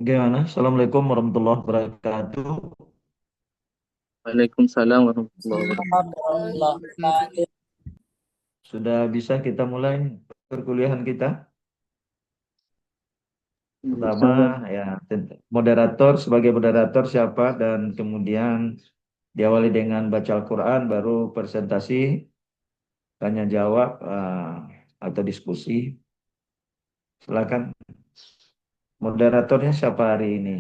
Gimana? Assalamualaikum warahmatullahi wabarakatuh. Waalaikumsalam warahmatullahi wabarakatuh. Warahmatullahi wabarakatuh. Sudah bisa kita mulai perkuliahan kita? Pertama, Insyaallah. ya, moderator sebagai moderator siapa dan kemudian diawali dengan baca Al-Quran, baru presentasi, tanya jawab atau diskusi. Silakan. Moderatornya siapa hari ini?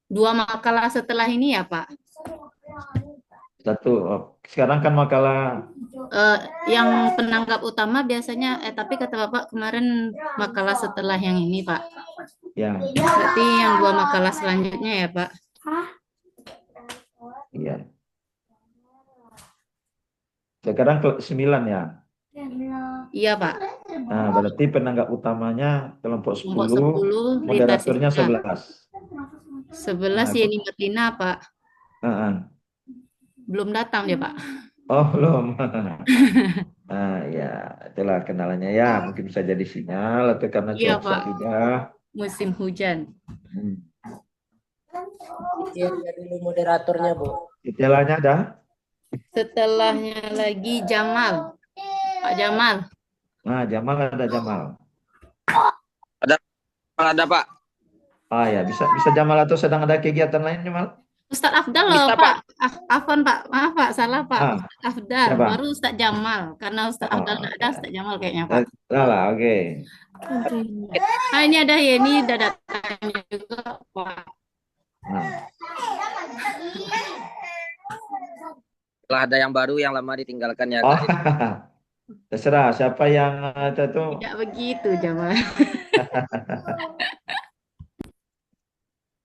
Dua makalah setelah ini ya, Pak. Satu. Oh, sekarang kan makalah Eh, yang penanggap utama biasanya, tapi kata Bapak kemarin makalah setelah yang ini, Pak. yang, Berarti yang dua makalah selanjutnya ya, Pak. ya. Sekarang ke 9 ya. Iya, Pak. Nah, berarti penanggap utamanya kelompok Kelompok 10, 10 Rita moderatornya Siswa. 11. 11 Nah, Yeni Martina, Pak. Belum datang ya, Pak. oh, belum. Nah, ya, itulah kenalannya ya. Mungkin bisa jadi sinyal atau karena Iya, cuaca Pak. juga. Musim hujan. Hmm. Dia dulu moderatornya, Bu. Gejalanya ada? Setelahnya lagi Jamal. Pak Jamal. Nah, Jamal ada Jamal. Ada ada Pak. Ah ya, bisa bisa Jamal atau sedang ada kegiatan lain Jamal? Ustadz Afdal loh, Bisa Pak. Pak. Afwan, Pak. Maaf, Pak. Salah, Pak. Ah, Ustadz Afdal. siapa? Baru Ustadz Jamal. Karena Ustadz Afdal Oh, nggak ada, ya. Ustadz Jamal kayaknya, Pak. Salah, oke. Ah, ini ada Yeni, udah datang juga, Pak. Nah, Setelah ada yang baru, yang lama ditinggalkan ya oh, Kak. terserah siapa yang itu tuh. Tidak begitu, Jamal.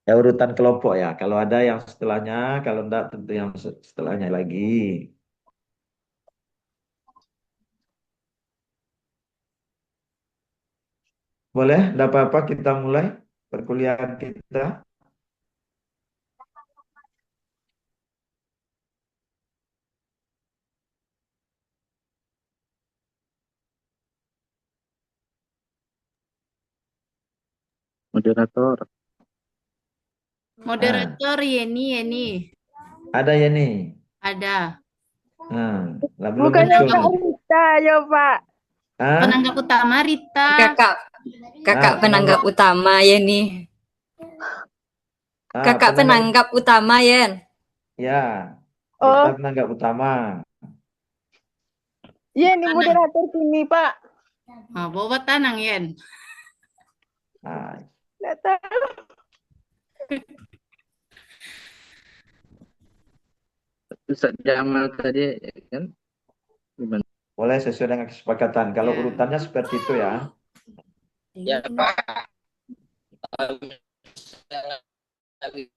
Ya urutan kelompok ya. Kalau ada yang setelahnya, kalau enggak tentu yang setelahnya lagi. Boleh, enggak apa-apa kita mulai perkuliahan kita. Moderator. Nah, Moderator Yeni. ada ya nih. Ada. Nah, lah belum Bukannya muncul Pak nih. Penanggap, Rita ya Pak. Ah, penanggap utama Rita. Kakak, kakak penanggap penanggap utama ya nih. Kakak penanggap penanggap utama Yen. ya. Kita Oh, penanggap utama. iya nih Tanang. moderator sini Pak. Ah, bawa tanang, Yen. Nah, Nggak tahu. Ustaz Jamal tadi kan gimana? boleh sesuai dengan kesepakatan. Kalau Ya. urutannya seperti itu ya. Ya Pak.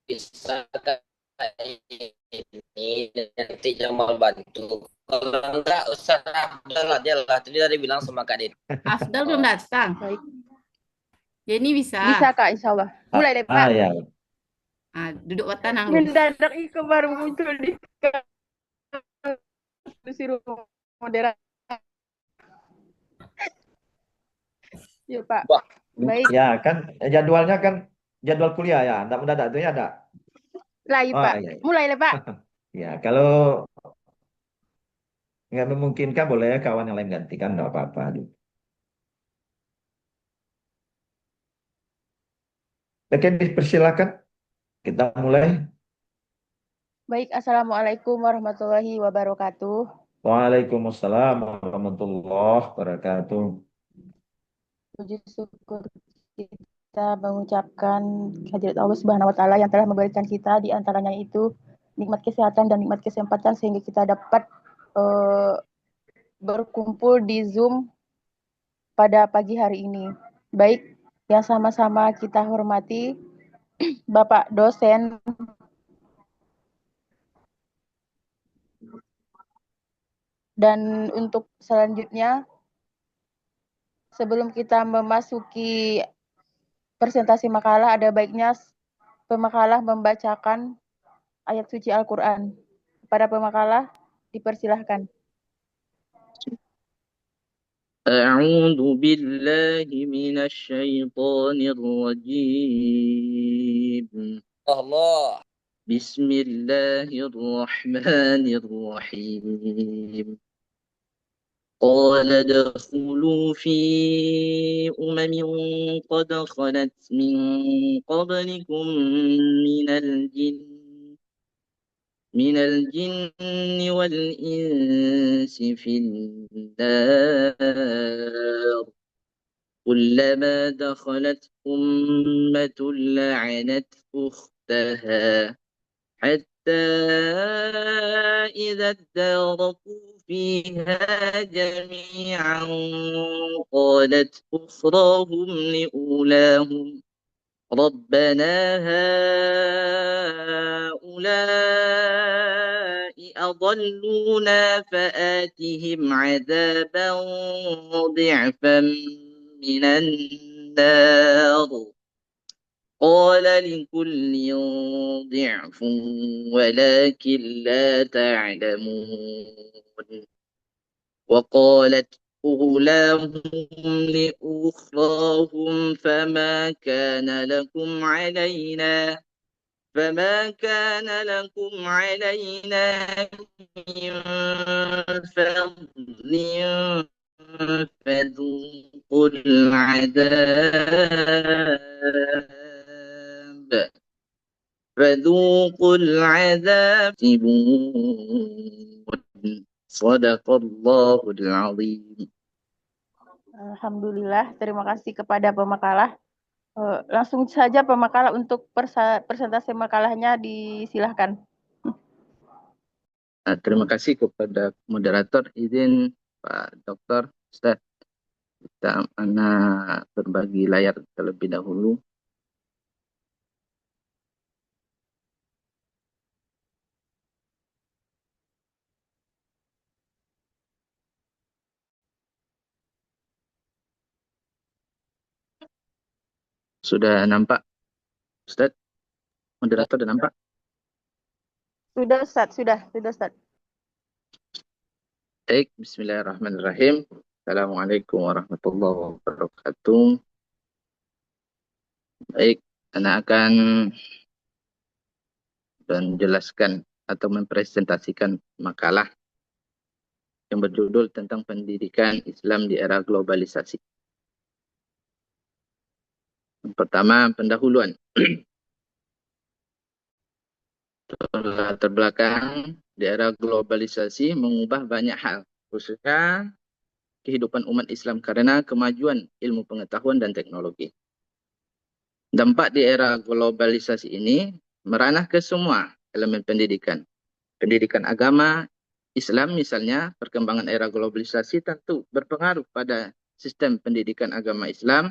Bisa ini nanti Jamal bantu. Kalau enggak Ustaz Abdul aja lah. Tadi dari bilang sama Kak Din. Afdal belum datang. Baik. Yeni bisa. Bisa Kak, insya Allah. Mulai deh Pak. Ya. Ah, duduk buat tanang lu. Mendadak Ike baru muncul di kursi moderator. Yuk Pak. Wah, Baik. Ya, kan jadwalnya kan jadwal kuliah ya. Enggak mendadak itu ya, ada. Lagi Oh, Pak. iya. Mulai deh Pak. Ya, kalau nggak memungkinkan boleh kawan yang lain gantikan, nggak apa-apa. Oke, dipersilakan. Kita mulai. Baik, Assalamualaikum warahmatullahi wabarakatuh. Waalaikumsalam warahmatullahi wabarakatuh. Puji syukur kita mengucapkan kehadirat Allah Subhanahu wa taala yang telah memberikan kita di antaranya itu nikmat kesehatan dan nikmat kesempatan sehingga kita dapat berkumpul di Zoom pada pagi hari ini. Baik, yang sama-sama kita hormati Bapak dosen dan untuk selanjutnya sebelum kita memasuki presentasi makalah ada baiknya pemakalah membacakan ayat suci Al-Qur'an. Pada pemakalah dipersilahkan. أعوذ بالله من الشيطان الرجيم. Allah. بسم الله الرحمن الرحيم. قال ادخلوا في أمم قد خلت من قبلكم من الجن والإنس في النار كلما دخلت أمة لعنت أختها حتى إذا اداركوا فيها جميعا قالت أخراهم لأولاهم ربنا هؤلاء أضلونا فآتهم عذابا ضعفا من النار قال لكل ضعف ولكن لا تعلمون وقالت أولاهم لأخراهم فما كان لكم علينا من فضل فذوقوا العذاب Sadaqallahul Azim. Alhamdulillah, terima kasih kepada pemakalah. Langsung saja pemakalah untuk presentasi makalahnya disilahkan. Terima kasih kepada moderator. Izin Pak Dokter, Ustaz, kita berbagi layar terlebih dahulu. Sudah nampak, Ustaz? Moderator sudah nampak? Sudah Ustaz, sudah Ustaz. Baik, bismillahirrahmanirrahim. Assalamualaikum warahmatullahi wabarakatuh. Baik, Anda akan menjelaskan atau mempresentasikan makalah yang berjudul tentang pendidikan Islam di era globalisasi. Yang pertama, pendahuluan. Latar belakang di era globalisasi mengubah banyak hal, khususnya kehidupan umat Islam karena kemajuan ilmu pengetahuan dan teknologi. Dampak di era globalisasi ini meranah ke semua elemen pendidikan. Pendidikan agama Islam misalnya, perkembangan era globalisasi tentu berpengaruh pada sistem pendidikan agama Islam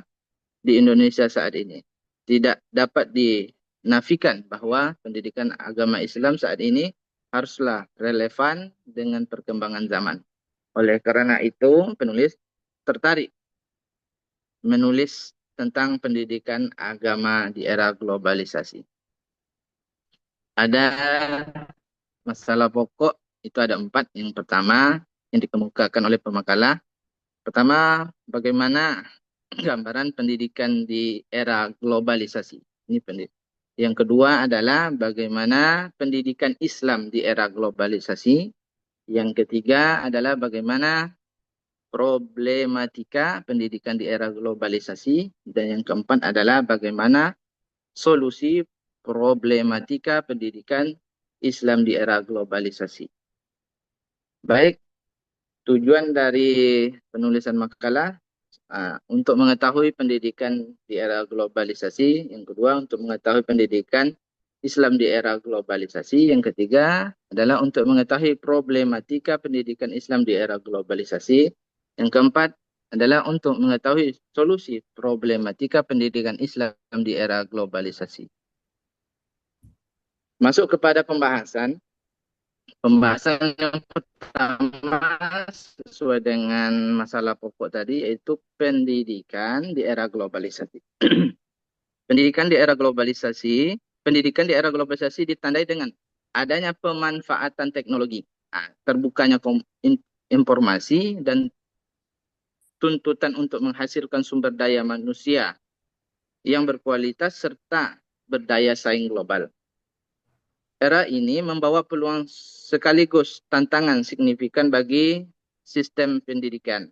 di Indonesia saat ini. Tidak dapat dinafikan bahwa pendidikan agama Islam saat ini haruslah relevan dengan perkembangan zaman. Oleh karena itu, penulis tertarik menulis tentang pendidikan agama di era globalisasi. Ada masalah pokok, itu ada 4. Yang pertama, yang dikemukakan oleh pemakalah. Pertama, bagaimana gambaran pendidikan di era globalisasi. Ini pendidik. Yang kedua adalah bagaimana pendidikan Islam di era globalisasi. Yang ketiga adalah bagaimana problematika pendidikan di era globalisasi. Dan yang keempat adalah bagaimana solusi problematika pendidikan Islam di era globalisasi. Baik, tujuan dari penulisan makalah untuk mengetahui pendidikan di era globalisasi. Yang kedua, untuk mengetahui pendidikan Islam di era globalisasi. Yang ketiga adalah untuk mengetahui problematika pendidikan Islam di era globalisasi. Yang keempat adalah untuk mengetahui solusi problematika pendidikan Islam di era globalisasi. Masuk kepada pembahasan. Pembahasan yang pertama sesuai dengan masalah pokok tadi, yaitu pendidikan di era globalisasi. Pendidikan di era globalisasi ditandai dengan adanya pemanfaatan teknologi, terbukanya informasi dan tuntutan untuk menghasilkan sumber daya manusia yang berkualitas serta berdaya saing global. Era ini membawa peluang sekaligus tantangan signifikan bagi sistem pendidikan.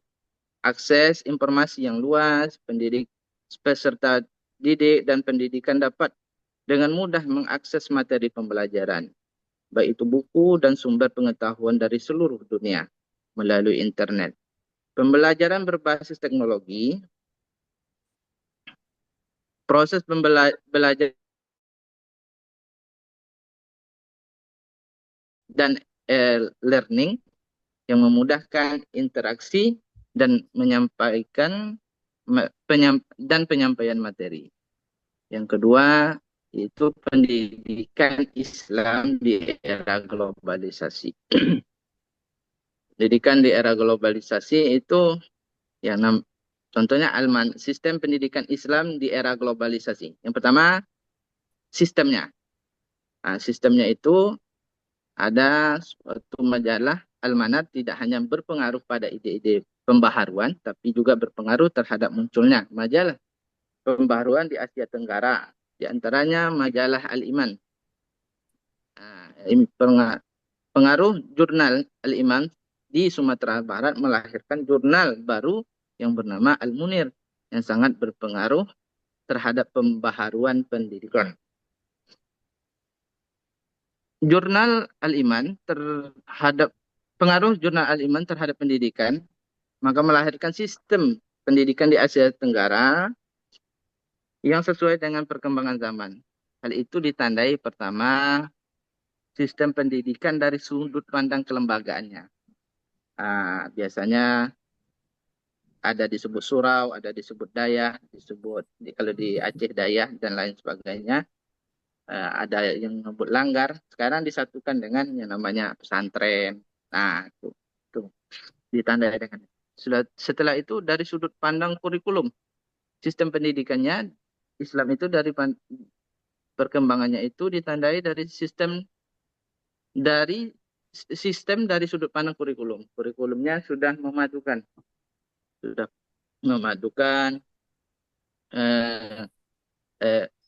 Akses informasi yang luas, peserta didik dan pendidikan dapat dengan mudah mengakses materi pembelajaran, baik itu buku dan sumber pengetahuan dari seluruh dunia melalui internet. Pembelajaran berbasis teknologi, proses belajar dan learning yang memudahkan interaksi dan penyampaian materi. Yang kedua, itu pendidikan Islam di era globalisasi. Pendidikan di era globalisasi itu, ya, contohnya sistem pendidikan Islam di era globalisasi. Yang pertama, sistemnya. Nah, sistemnya itu ada suatu majalah Al-Manat tidak hanya berpengaruh pada ide-ide pembaharuan, tapi juga berpengaruh terhadap munculnya majalah pembaharuan di Asia Tenggara. Di antaranya majalah Al-Iman. Pengaruh jurnal Al-Iman di Sumatera Barat melahirkan jurnal baru yang bernama Al-Munir yang sangat berpengaruh terhadap pembaharuan pendidikan. Jurnal Al-Iman pengaruh jurnal Al-Iman terhadap pendidikan, maka melahirkan sistem pendidikan di Asia Tenggara yang sesuai dengan perkembangan zaman. Hal itu ditandai pertama, sistem pendidikan dari sudut pandang kelembagaannya. Biasanya ada disebut surau, ada disebut dayah, kalau di Aceh dayah dan lain sebagainya. Ada yang menyebut langgar. Sekarang disatukan dengan yang namanya pesantren. Nah, itu ditandai dengan. Setelah itu dari sudut pandang kurikulum, sistem pendidikannya Islam itu dari perkembangannya itu ditandai dari sistem dari sudut pandang kurikulum. Kurikulumnya sudah memadukan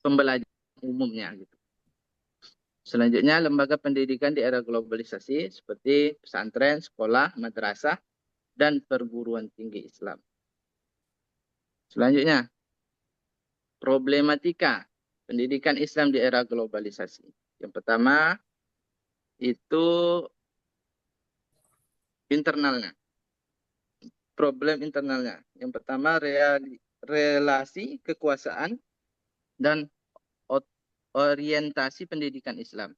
pembelajaran umumnya gitu. Selanjutnya, lembaga pendidikan di era globalisasi seperti pesantren, sekolah, madrasah, dan perguruan tinggi Islam. Selanjutnya, problematika pendidikan Islam di era globalisasi. Yang pertama, itu internalnya. Problem internalnya. Yang pertama, relasi kekuasaan dan orientasi pendidikan Islam.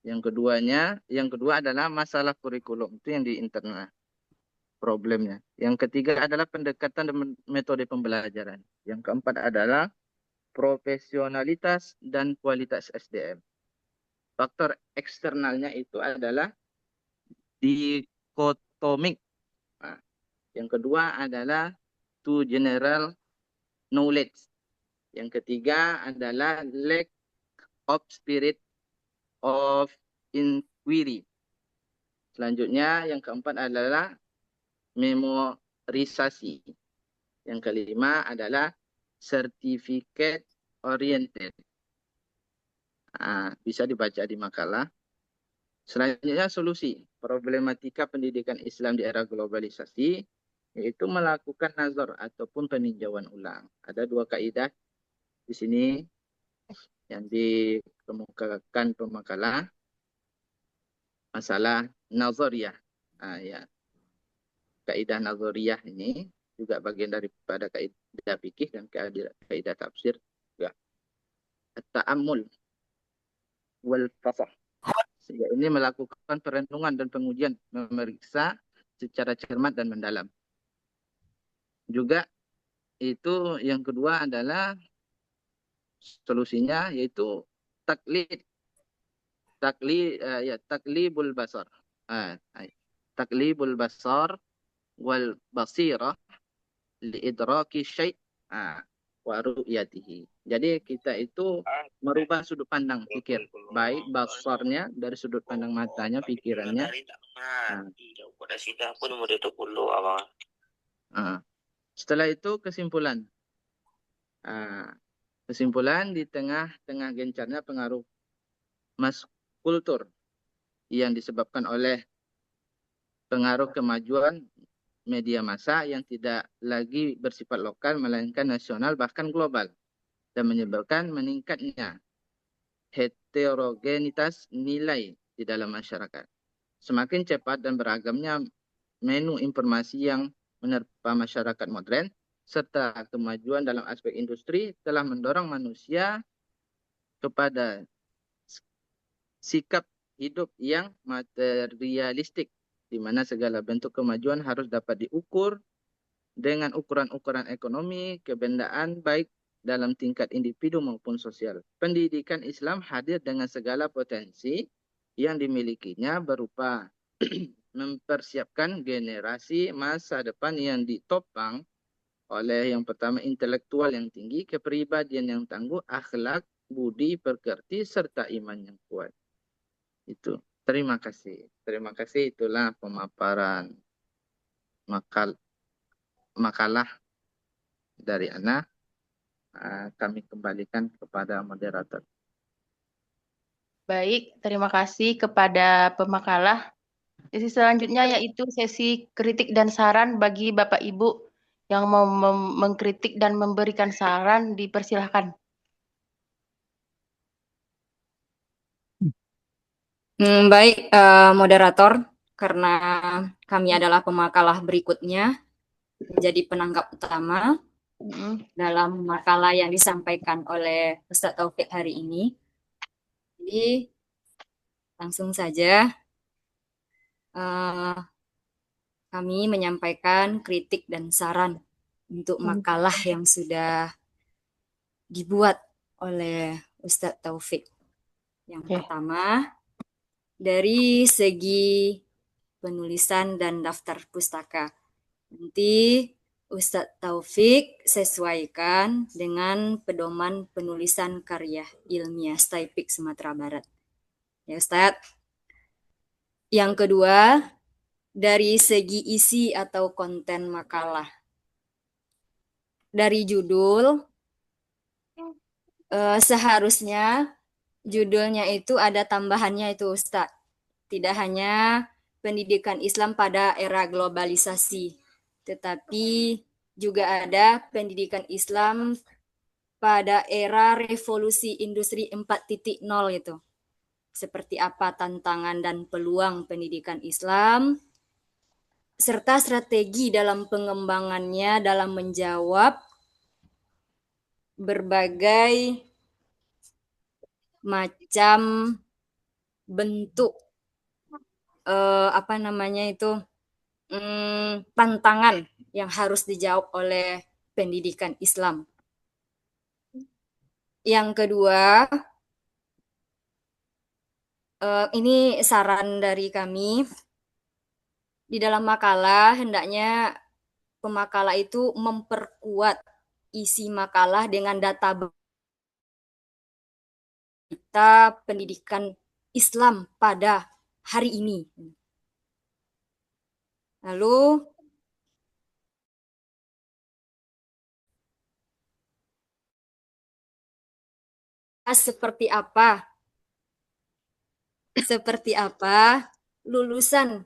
Yang kedua adalah masalah kurikulum. Itu yang di internal problemnya. Yang ketiga adalah pendekatan dan metode pembelajaran. Yang keempat adalah profesionalitas dan kualitas SDM. Faktor eksternalnya itu adalah dikotomik. Yang kedua adalah too general knowledge. Yang ketiga adalah lack of spirit of inquiry. Selanjutnya yang keempat adalah memorisasi. Yang kelima adalah certificate oriented. Bisa dibaca di makalah. Selanjutnya solusi problematika pendidikan Islam di era globalisasi, yaitu melakukan nazar ataupun peninjauan ulang. Ada dua kaidah di sini yang dikemukakan pemakalah, masalah nazariyah. Ya. Kaidah nazariyah ini juga bagian daripada kaidah fikih dan kaidah tafsir juga. At-ta'ammul wal fasah. Ini melakukan perenungan dan pengujian, memeriksa secara cermat dan mendalam. Juga itu yang kedua adalah solusinya yaitu taklibul basar. Taklibul basar wal basirah liidraki syai' wa ru'yatihi. Jadi kita itu merubah sudut pandang pikir, baik basarnya dari sudut pandang matanya, pikirannya. Setelah itu kesimpulan. Kesimpulan di tengah-tengah gencarnya pengaruh mass kultur yang disebabkan oleh pengaruh kemajuan media massa yang tidak lagi bersifat lokal melainkan nasional bahkan global dan menyebabkan meningkatnya heterogenitas nilai di dalam masyarakat. Semakin cepat dan beragamnya menu informasi yang menerpa masyarakat modern serta kemajuan dalam aspek industri telah mendorong manusia kepada sikap hidup yang materialistik, di mana segala bentuk kemajuan harus dapat diukur dengan ukuran-ukuran ekonomi, kebendaan baik dalam tingkat individu maupun sosial. Pendidikan Islam hadir dengan segala potensi yang dimilikinya berupa mempersiapkan generasi masa depan yang ditopang oleh yang pertama intelektual yang tinggi, kepribadian yang tangguh, akhlak, budi, pekerti, serta iman yang kuat. Itu. Terima kasih. Terima kasih. Itulah pemaparan makalah dari Ana. Kami kembalikan kepada moderator. Baik, terima kasih kepada pemakalah. Sesi selanjutnya yaitu sesi kritik dan saran bagi Bapak Ibu yang mau mengkritik dan memberikan saran, dipersilahkan. Baik, moderator, karena kami adalah pemakalah berikutnya menjadi penanggap utama dalam makalah yang disampaikan oleh Ustadz Taufik hari ini. Jadi langsung saja kami menyampaikan kritik dan saran untuk makalah yang sudah dibuat oleh Ustadz Taufik. Yang pertama, dari segi penulisan dan daftar pustaka. Nanti Ustadz Taufik sesuaikan dengan pedoman penulisan karya ilmiah STAIPIK Sumatera Barat. Ya Ustadz. Yang kedua, dari segi isi atau konten makalah. Dari judul, seharusnya judulnya itu ada tambahannya itu Ustadz. Tidak hanya pendidikan Islam pada era globalisasi, tetapi juga ada pendidikan Islam pada era revolusi industri 4.0 itu. Seperti apa tantangan dan peluang pendidikan Islam, serta strategi dalam pengembangannya dalam menjawab berbagai macam bentuk tantangan yang harus dijawab oleh pendidikan Islam. Yang kedua, ini saran dari kami. Di dalam makalah, hendaknya pemakalah itu memperkuat isi makalah dengan data pendidikan Islam pada hari ini. Lalu, seperti apa lulusan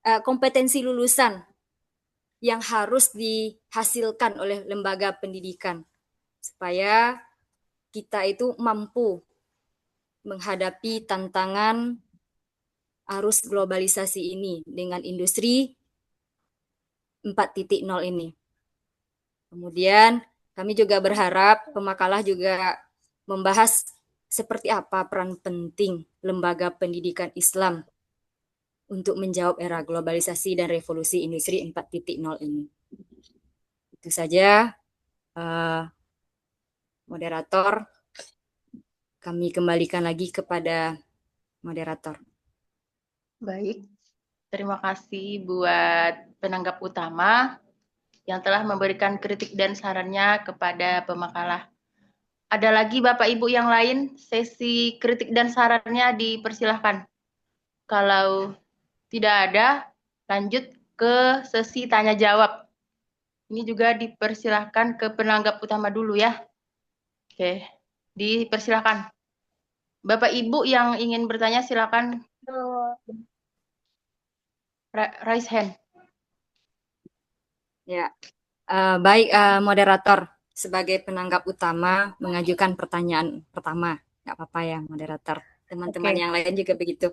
kompetensi lulusan yang harus dihasilkan oleh lembaga pendidikan supaya kita itu mampu menghadapi tantangan arus globalisasi ini dengan industri 4.0 ini. Kemudian kami juga berharap pemakalah juga membahas seperti apa peran penting lembaga pendidikan Islam untuk menjawab era globalisasi dan revolusi industri 4.0 ini. Itu saja, moderator. Kami kembalikan lagi kepada moderator. Baik, terima kasih buat penanggap utama yang telah memberikan kritik dan sarannya kepada pemakalah. Ada lagi Bapak Ibu yang lain, sesi kritik dan sarannya dipersilahkan. Kalau tidak ada, lanjut ke sesi tanya jawab. Ini juga dipersilahkan ke penanggap utama dulu ya. Oke, dipersilahkan. Bapak Ibu yang ingin bertanya silakan raise hand. Ya, baik moderator sebagai penanggap utama mengajukan pertanyaan pertama, nggak apa-apa ya moderator. Teman-teman Oke. yang lain juga begitu.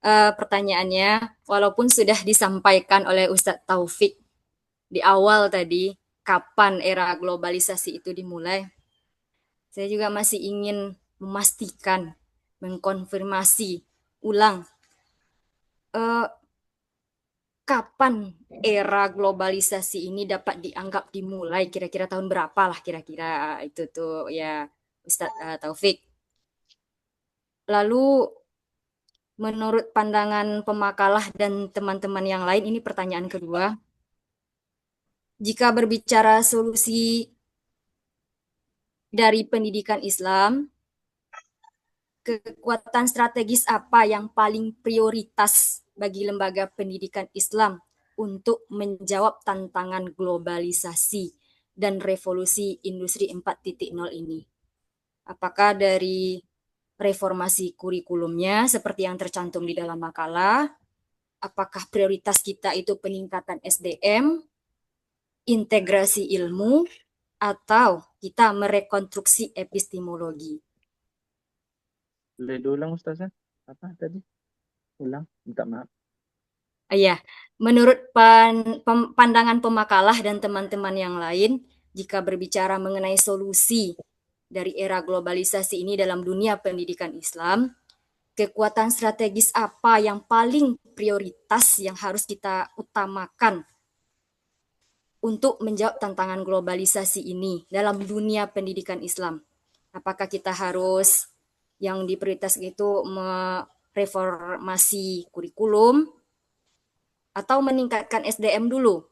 Pertanyaannya, walaupun sudah disampaikan oleh Ustadz Taufik di awal tadi, kapan era globalisasi itu dimulai, saya juga masih ingin memastikan, mengkonfirmasi ulang, kapan era globalisasi ini dapat dianggap dimulai, kira-kira tahun berapa lah kira-kira itu tuh ya Ustadz Taufik. Lalu menurut pandangan pemakalah dan teman-teman yang lain, ini pertanyaan kedua. Jika berbicara solusi dari pendidikan Islam, kekuatan strategis apa yang paling prioritas bagi lembaga pendidikan Islam untuk menjawab tantangan globalisasi dan revolusi industri 4.0 ini? Apakah dari reformasi kurikulumnya seperti yang tercantum di dalam makalah? Apakah prioritas kita itu peningkatan SDM, integrasi ilmu, atau kita merekonstruksi epistemologi? Boleh diulang Ustazah? Apa tadi? Ulang, minta maaf. Iya, menurut pandangan pemakalah dan teman-teman yang lain, jika berbicara mengenai solusi dari era globalisasi ini dalam dunia pendidikan Islam, kekuatan strategis apa yang paling prioritas yang harus kita utamakan untuk menjawab tantangan globalisasi ini dalam dunia pendidikan Islam? Apakah kita harus yang diprioritas itu mereformasi kurikulum atau meningkatkan SDM dulu?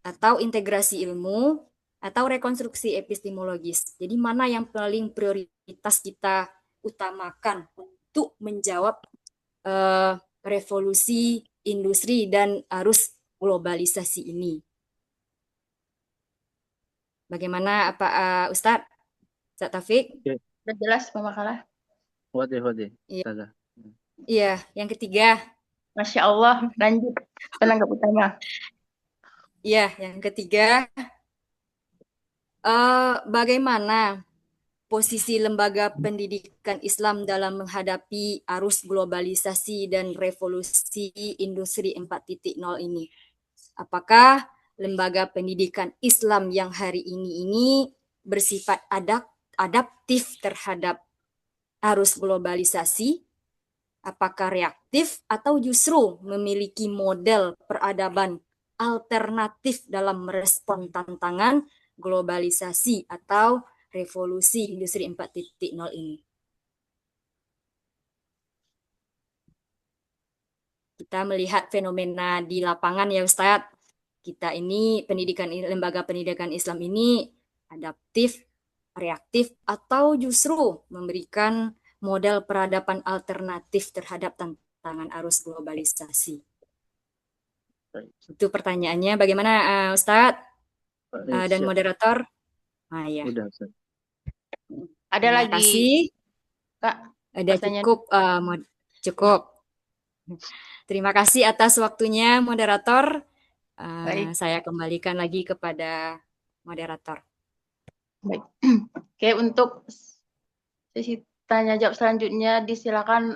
Atau integrasi ilmu atau rekonstruksi epistemologis? Jadi mana yang paling prioritas kita utamakan untuk menjawab revolusi industri dan arus globalisasi ini? Bagaimana Ustadz Taufik? Sudah jelas pemakalah? Wade. Iya. Ustazah. Iya, yang ketiga. Masya Allah, lanjut penanggap utama. Iya, yang ketiga, bagaimana posisi lembaga pendidikan Islam dalam menghadapi arus globalisasi dan revolusi industri 4.0 ini? Apakah lembaga pendidikan Islam yang hari ini bersifat adaptif terhadap arus globalisasi? Apakah reaktif atau justru memiliki model peradaban alternatif dalam merespon tantangan globalisasi atau revolusi industri 4.0 ini? Kita melihat fenomena di lapangan ya Ustadz. Kita ini lembaga pendidikan Islam ini adaptif, reaktif, atau justru memberikan model peradaban alternatif terhadap tantangan arus globalisasi. Itu pertanyaannya. Bagaimana Ustadz dan moderator? Ya. Udah, Ustaz. Ada Terima lagi, kasih. Kak? Ada Pertanyaan. cukup. Terima kasih atas waktunya moderator. Baik. Saya kembalikan lagi kepada moderator. Baik. Oke, untuk sesi tanya jawab selanjutnya disilakan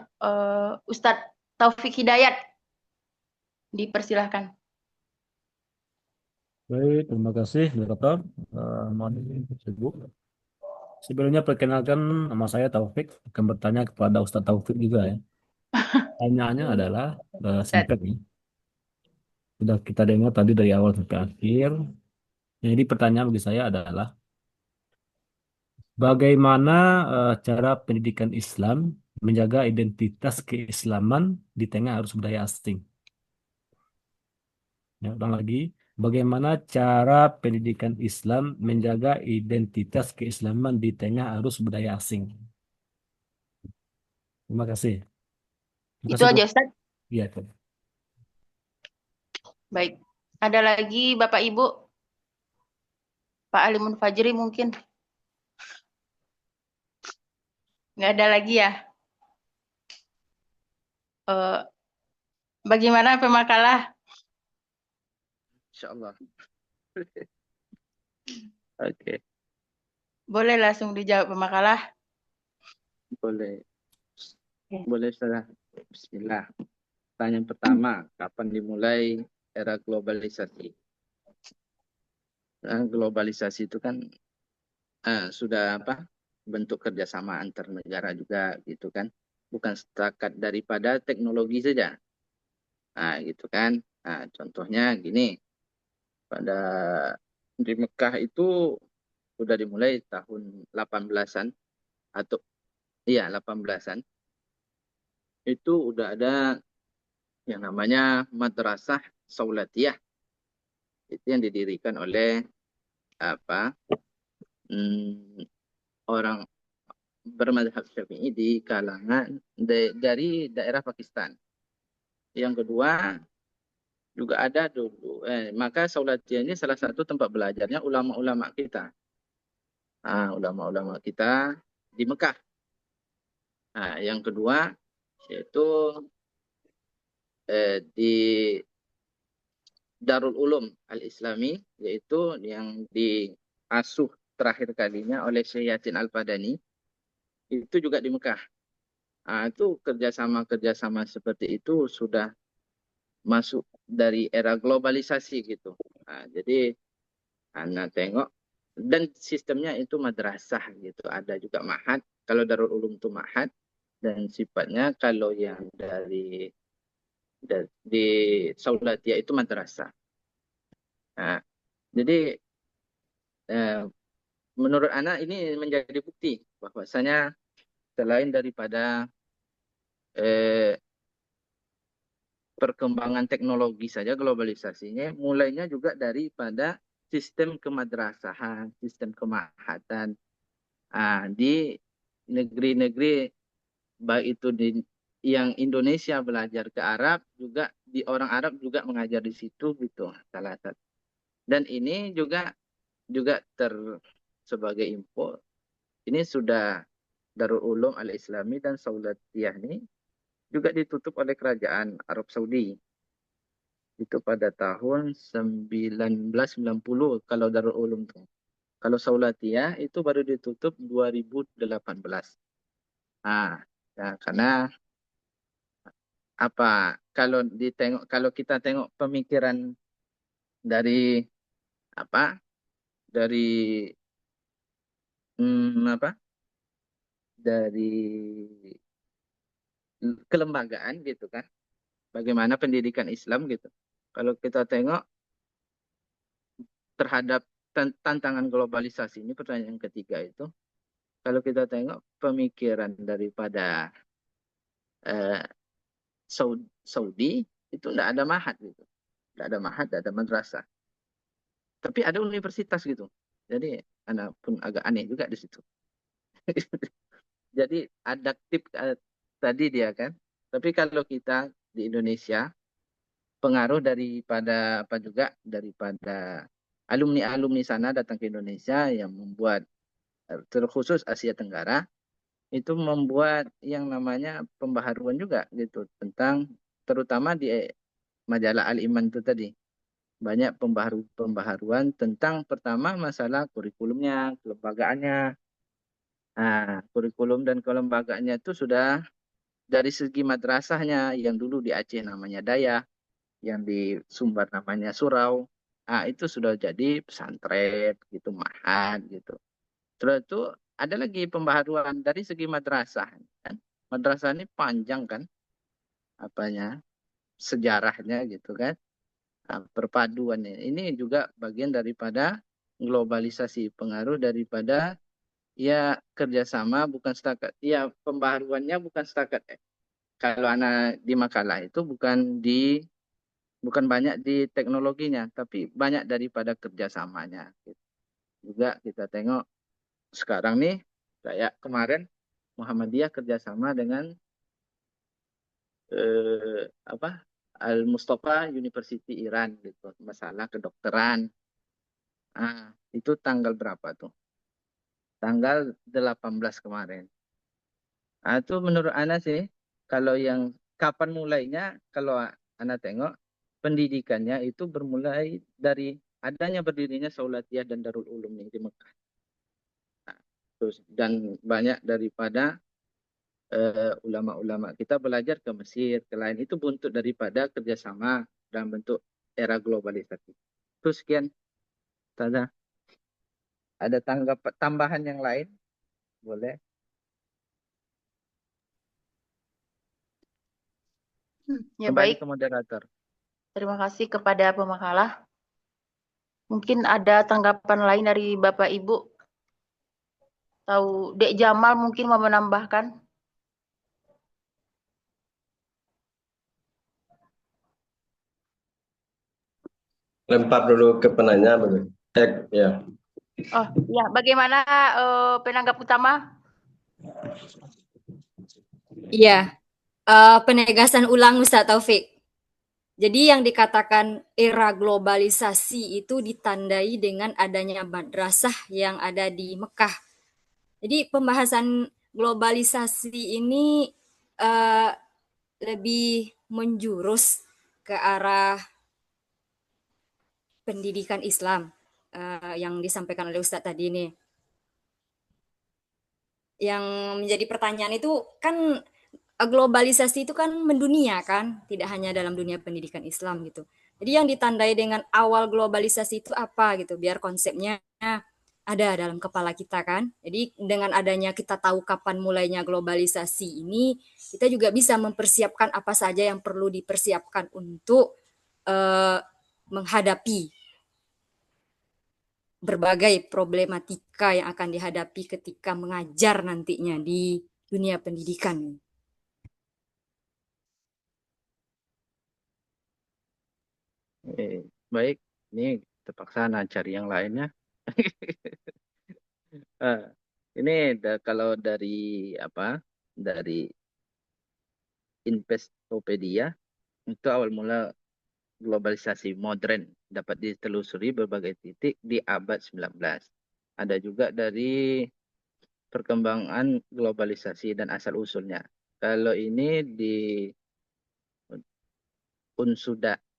Ustadz Taufik Hidayat. Dipersilahkan. Baik, terima kasih, Dokter. Mohon sibuk. Sebelumnya perkenalkan, nama saya Taufik. Akan bertanya kepada Ustadz Taufik juga ya. Pertanyaannya adalah singkat nih. Sudah kita dengar tadi dari awal sampai akhir. Jadi pertanyaan bagi saya adalah bagaimana cara pendidikan Islam menjaga identitas keislaman di tengah arus budaya asing? Ya, ulang lagi. Bagaimana cara pendidikan Islam menjaga identitas keislaman di tengah arus budaya asing? Terima kasih. Itu aja, Ustaz. Iya, Pak. Baik. Ada lagi Bapak Ibu? Pak Alimun Fajri mungkin? Nggak ada lagi ya? Eh, bagaimana pemakalah? Insyaallah. Oke, Boleh langsung dijawab pemakalah? boleh. Oke. Boleh Ustazah. Bismillah. Pertanyaan pertama, kapan dimulai era globalisasi? Globalisasi itu kan sudah bentuk kerjasama antar negara juga gitu kan, bukan setakat daripada teknologi saja. Nah gitu kan. Nah contohnya gini, pada di Mekah itu sudah dimulai tahun 18-an atau iya 18-an itu udah ada yang namanya Madrasah Saulatiyah, itu yang didirikan oleh apa orang bermadzhab Syafi'i di kalangan dari daerah Pakistan. Yang kedua juga ada dulu. Maka Saulatiyah ini salah satu tempat belajarnya ulama-ulama kita. Ulama-ulama kita di Mekah. Nah, yang kedua yaitu di Darul Ulum Al-Islami, yaitu yang diasuh terakhir kalinya oleh Syekh Yasin Al-Padani, itu juga di Mekah. Itu kerjasama-kerjasama seperti itu sudah masuk dari era globalisasi gitu. Jadi Anda tengok, dan sistemnya itu madrasah gitu. Ada juga ma'had. Kalau Darul Ulum itu ma'had, dan sifatnya kalau yang di Saulatiyah itu madrasah. Nah, jadi menurut anak ini menjadi bukti bahwasanya selain daripada eh, perkembangan teknologi saja, globalisasinya mulainya juga daripada sistem kemadrasahan, sistem kemahatan di negeri-negeri, baik itu yang Indonesia belajar ke Arab, juga di orang Arab juga mengajar di situ gitu, salah satu. Dan ini juga sebagai info, ini sudah Darul Ulum Al-Islami dan Saulatiyah ini juga ditutup oleh kerajaan Arab Saudi. Itu pada tahun 1990 kalau Darul Ulum tuh. Kalau Saulatiyah itu baru ditutup 2018. Ya, karena kalau kita tengok pemikiran dari apa? Dari dari kelembagaan gitu kan. Bagaimana pendidikan Islam gitu. Kalau kita tengok terhadap tantangan globalisasi ini, pertanyaan ketiga itu, kalau kita tengok pemikiran daripada Saudi itu tidak ada mahad gitu, tidak ada mahad, tidak ada madrasah, tapi ada universitas gitu. Jadi anak pun agak aneh juga di situ. Jadi adaptif tadi dia kan. Tapi kalau kita di Indonesia, pengaruh daripada alumni-alumni sana datang ke Indonesia yang membuat terkhusus Asia Tenggara itu membuat yang namanya pembaharuan juga gitu, tentang terutama di majalah Al-Iman itu tadi banyak pembaharuan tentang pertama masalah kurikulumnya, kelembagaannya. Kurikulum dan kelembagaannya itu sudah dari segi madrasahnya, yang dulu di Aceh namanya Daya, yang di Sumbar namanya Surau. Itu sudah jadi pesantren gitu, mahad gitu. Setelah itu ada lagi pembaharuan dari segi madrasah kan. Madrasah ini panjang kan sejarahnya gitu kan. Perpaduan ini juga bagian daripada globalisasi, pengaruh daripada ya kerjasama, bukan setakat ya pembaharuannya, bukan setakat kalau anak di makalah itu bukan banyak di teknologinya, tapi banyak daripada kerjasamanya. Juga kita tengok sekarang nih, kayak kemarin Muhammadiyah kerjasama dengan Al-Mustafa University Iran gitu, masalah kedokteran. Itu tanggal berapa tuh? Tanggal 18 kemarin. Itu menurut Ana sih, kalau yang kapan mulainya, kalau Ana tengok, pendidikannya itu bermulai dari adanya berdirinya Saulatiyah dan Darul Ulum nih di Mekah. Terus, dan banyak daripada ulama-ulama kita belajar ke Mesir, ke lain, itu buntut daripada kerjasama dalam bentuk era globalisasi. Terus sekian, Tada. Ada tambahan yang lain? Boleh. Ya Kembali baik, ke moderator. terima kasih kepada pemakalah. Mungkin ada tanggapan lain dari Bapak Ibu. Tahu Dek Jamal mungkin mau menambahkan. Lempar dulu ke penanya, boleh? Ya. Oh ya, bagaimana penanggap utama? Iya, penegasan ulang Ustaz Taufik. Jadi yang dikatakan era globalisasi itu ditandai dengan adanya madrasah yang ada di Mekah. Jadi pembahasan globalisasi ini lebih menjurus ke arah pendidikan Islam yang disampaikan oleh Ustadz tadi ini. Yang menjadi pertanyaan itu kan globalisasi itu kan mendunia kan, tidak hanya dalam dunia pendidikan Islam gitu. Jadi yang ditandai dengan awal globalisasi itu apa gitu, biar konsepnya ada dalam kepala kita kan. Jadi dengan adanya kita tahu kapan mulainya globalisasi ini, kita juga bisa mempersiapkan apa saja yang perlu dipersiapkan untuk menghadapi berbagai problematika yang akan dihadapi ketika mengajar nantinya di dunia pendidikan. Baik, ini terpaksa cari yang lainnya. Ini kalau dari dari Investopedia, itu awal mula globalisasi modern dapat ditelusuri berbagai titik di abad 19. Ada juga dari perkembangan globalisasi dan asal-usulnya. Kalau ini di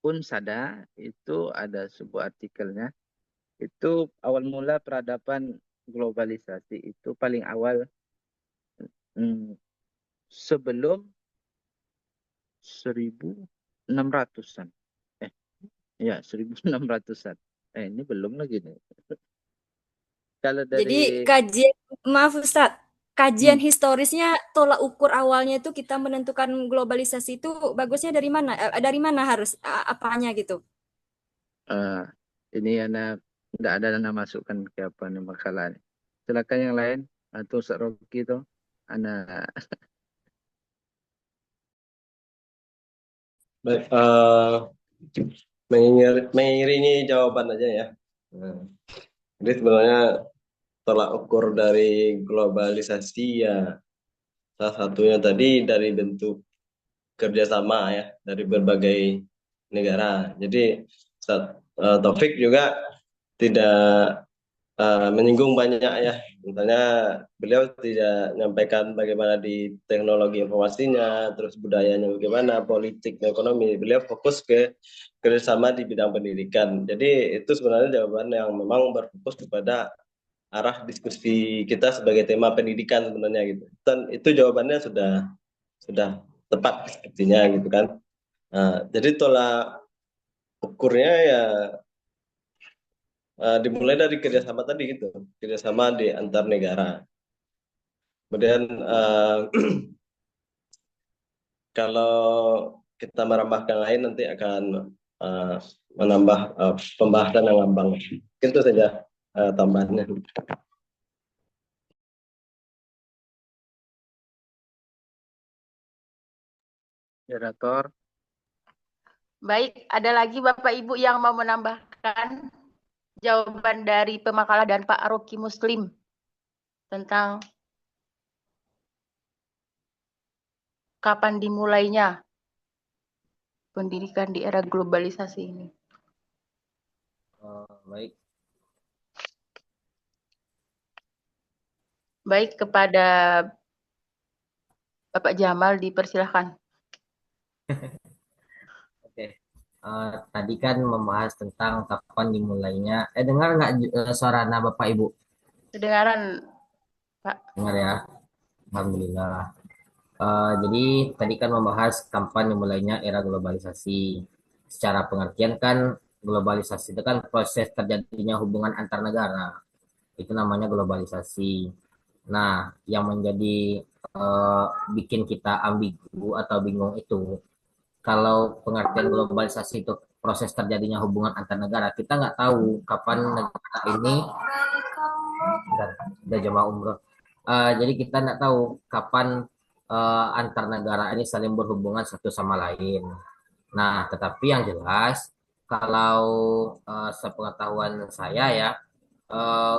Unsada itu ada sebuah artikelnya. Itu awal mula peradaban globalisasi itu paling awal sebelum 1600-an. Ya, 1600-an. Ini belum lagi nih. Kalau Jadi dari maaf Ustadz, kajian historisnya tolak ukur awalnya itu kita menentukan globalisasi itu bagusnya dari mana? Dari mana harus apanya gitu? Ini anak tidak ada yang masukkan ke apa nih makalah. Silakan yang lain atau Ustaz Rocky itu anak. Baik, mengiringi jawaban aja ya. Jadi sebenarnya tolak ukur dari globalisasi ya salah satunya tadi dari bentuk kerjasama ya dari berbagai negara. Jadi Taufik juga tidak menyinggung banyak ya. Misalnya beliau tidak menyampaikan bagaimana di teknologi informasinya, terus budayanya bagaimana, politik, ekonomi. Beliau fokus ke kerjasama di bidang pendidikan. Jadi itu sebenarnya jawaban yang memang berfokus kepada arah diskusi kita sebagai tema pendidikan sebenarnya gitu. Dan itu jawabannya sudah tepat sepertinya gitu kan. Jadi tolak ukurnya ya dimulai dari kerjasama tadi gitu, kerjasama di antar negara. Kemudian kalau kita merambahkan lain nanti akan menambah pembahasan yang ngambang. Itu saja tambahannya. Moderator. Baik, ada lagi Bapak Ibu yang mau menambahkan jawaban dari pemakalah dan Pak Rocky Muslim tentang kapan dimulainya pendidikan di era globalisasi ini. Baik. Baik, kepada Bapak Jamal dipersilahkan. Oke. Tadi kan membahas tentang kapan dimulainya. Dengar nggak suara anak Bapak Ibu? Kedengaran, Pak. Dengar ya. Alhamdulillah. Jadi tadi kan membahas kapan dimulainya era globalisasi. Secara pengertian kan globalisasi itu kan proses terjadinya hubungan antar negara. Itu namanya globalisasi. Nah, yang menjadi bikin kita ambigu atau bingung itu, kalau pengertian globalisasi itu proses terjadinya hubungan antar negara, kita nggak tahu kapan negara ini, udah jemaah umroh. Jadi kita nggak tahu kapan antar negara ini saling berhubungan satu sama lain. Nah, tetapi yang jelas, kalau sepengetahuan saya ya,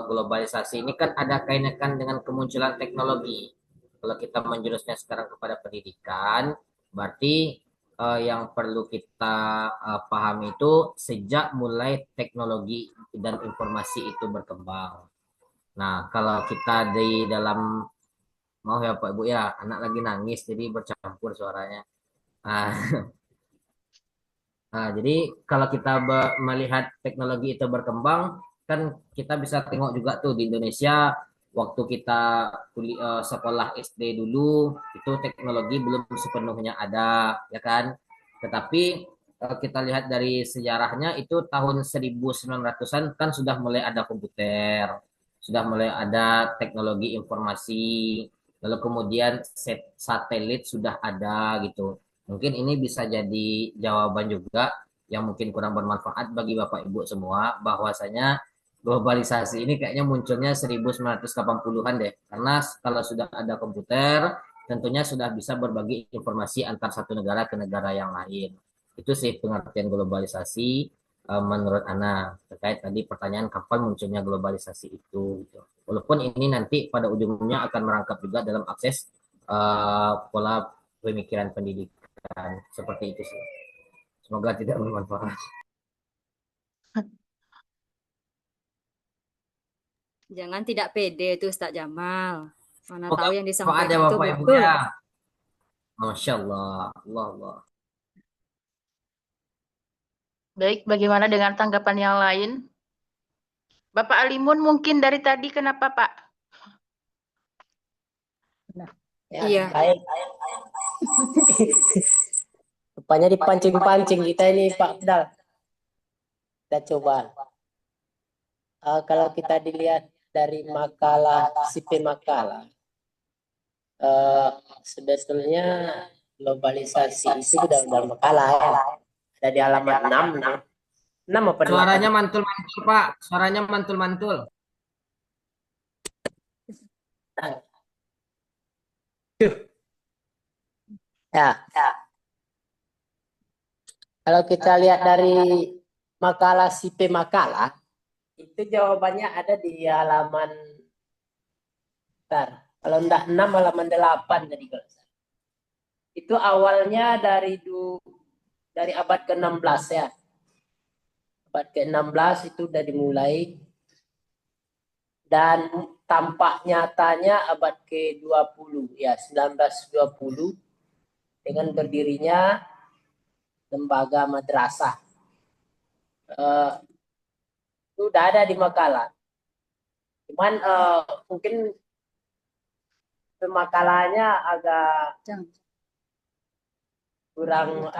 globalisasi ini kan ada kaitan dengan kemunculan teknologi. Kalau kita menjurusnya sekarang kepada pendidikan, berarti yang perlu kita pahami itu sejak mulai teknologi dan informasi itu berkembang. Nah, kalau kita di dalam, mau ya Pak Ibu ya, anak lagi nangis jadi bercampur suaranya. Nah, jadi kalau kita melihat teknologi itu berkembang, kan kita bisa tengok juga tuh di Indonesia waktu kita sekolah SD dulu itu teknologi belum sepenuhnya ada, ya kan? Tetapi kita lihat dari sejarahnya itu tahun 1900-an kan sudah mulai ada komputer, sudah mulai ada teknologi informasi, lalu kemudian satelit sudah ada gitu. Mungkin ini bisa jadi jawaban juga yang mungkin kurang bermanfaat bagi Bapak Ibu semua, bahwasanya globalisasi ini kayaknya munculnya 1980-an deh. Karena kalau sudah ada komputer, tentunya sudah bisa berbagi informasi antar satu negara ke negara yang lain. Itu sih pengertian globalisasi menurut Ana. Terkait tadi pertanyaan kapan munculnya globalisasi itu. Gitu. Walaupun ini nanti pada ujungnya akan merangkap juga dalam akses pola pemikiran pendidikan. Seperti itu sih. Semoga tidak bermanfaat. Jangan tidak pede itu Ustaz Jamal. Mana tahu yang Ada disampaikan itu Bapak Ibu betul. ya. Masya Allah. Allah Allah. Baik, bagaimana dengan tanggapan yang lain? Bapak Alimun mungkin dari tadi kenapa, Pak? Ya, Iya. baik. Rupanya dipancing-pancing kita ini Pak Pedal. Kita coba. Kalau kita dilihat dari makalah, sipil makalah, sebetulnya globalisasi itu sudah makalah ya. Ada di halaman 6. 6 apa 8? Suaranya mantul-mantul Pak. Suaranya mantul-mantul. Ya. Kalau kita lihat dari makalah sipil makalah, itu jawabannya ada di halaman, kalau enggak 6 halaman 8 tadi kalau saya. Itu awalnya dari abad ke-16 ya. Abad ke-16 itu udah dimulai. Dan tampak nyatanya abad ke-20 ya, 1920 dengan berdirinya lembaga madrasah. Itu udah ada di makalah. Cuman mungkin pemakalahnya agak kurang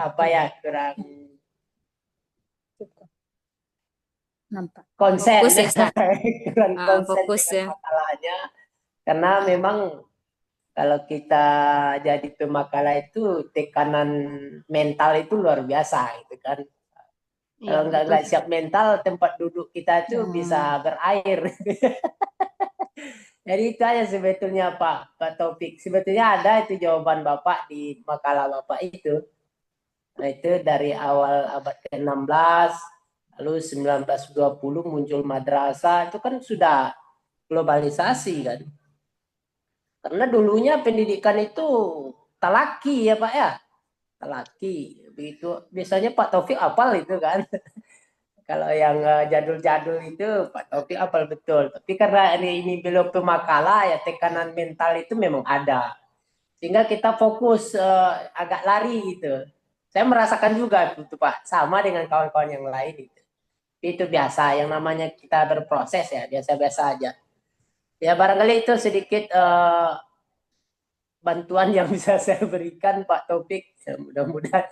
konsen. Fokus ya, Ustaz? Kurang konsen Fokus dengan ya. makalahnya. Karena memang kalau kita jadi pemakalah itu tekanan mental itu luar biasa gitu kan. Kalau nggak siap mental, tempat duduk kita itu bisa berair. Jadi itu aja sebetulnya Pak Taufik. Sebetulnya ada itu jawaban Bapak di makalah Bapak itu. Nah itu dari awal abad ke-16, lalu 1920 muncul madrasah, itu kan sudah globalisasi kan. Karena dulunya pendidikan itu talaki ya Pak ya. laki begitu. Biasanya Pak Taufik apal itu kan. Kalau yang jadul-jadul itu Pak Taufik apal betul. Tapi karena ini belum pemakalah ya tekanan mental itu memang ada. Sehingga kita fokus agak lari gitu. Saya merasakan juga itu Pak, sama dengan kawan-kawan yang lain itu. Itu biasa, yang namanya kita berproses ya, biasa-biasa aja. Ya barangkali itu sedikit bantuan yang bisa saya berikan Pak Taufik. Mudah-mudahan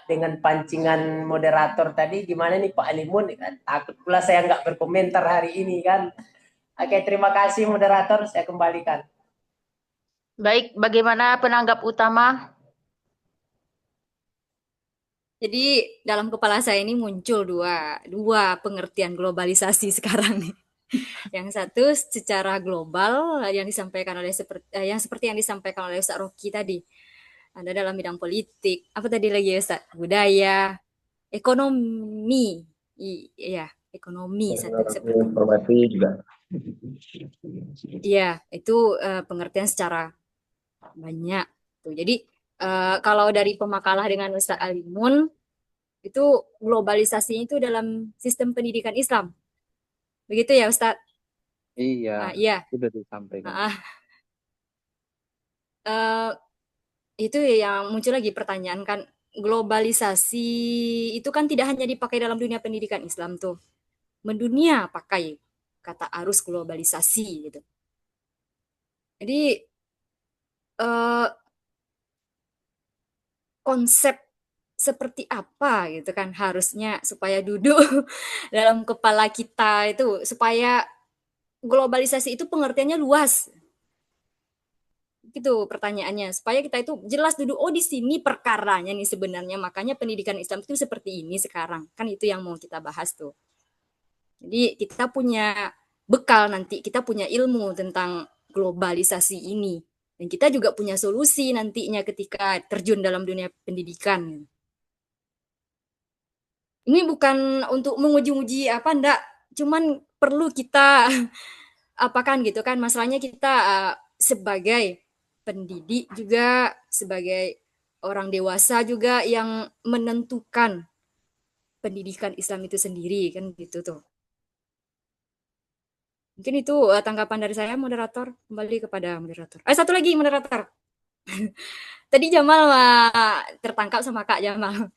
dengan pancingan moderator tadi gimana nih Pak Alimun kan. Takut pula saya nggak berkomentar hari ini kan. Oke, terima kasih moderator, saya kembalikan. Baik, bagaimana penanggap utama? Jadi dalam kepala saya ini muncul dua pengertian globalisasi sekarang nih. Yang satu secara global yang disampaikan oleh seperti yang disampaikan oleh Ustaz Rocky tadi. Ada dalam bidang politik, apa tadi lagi ya Ustaz? Budaya, ekonomi. Iya, ekonomi satu seperti. Informasi juga. Iya, itu pengertian secara banyak. Tuh. Jadi kalau dari pemakalah dengan Ustadz Alimun, itu globalisasinya itu dalam sistem pendidikan Islam. Begitu ya Ustadz? Iya, Iya. sudah disampaikan. Itu yang muncul lagi pertanyaan kan, globalisasi itu kan tidak hanya dipakai dalam dunia pendidikan Islam tuh. Mendunia pakai kata arus globalisasi gitu. Jadi konsep seperti apa gitu kan harusnya supaya duduk dalam kepala kita itu supaya globalisasi itu pengertiannya luas. Gitu pertanyaannya supaya kita itu jelas duduk di sini perkaranya nih sebenarnya makanya pendidikan Islam itu seperti ini sekarang. Kan itu yang mau kita bahas tuh. Jadi kita punya bekal nanti, kita punya ilmu tentang globalisasi ini. Dan kita juga punya solusi nantinya ketika terjun dalam dunia pendidikan. Ini bukan untuk menguji-uji apa enggak, cuman perlu kita apakan gitu kan. Masalahnya kita sebagai pendidik juga, sebagai orang dewasa juga yang menentukan pendidikan Islam itu sendiri kan gitu tuh. Mungkin itu tanggapan dari saya moderator. Kembali kepada moderator. Satu lagi moderator. Tadi Jamal tertangkap sama Kak Jamal.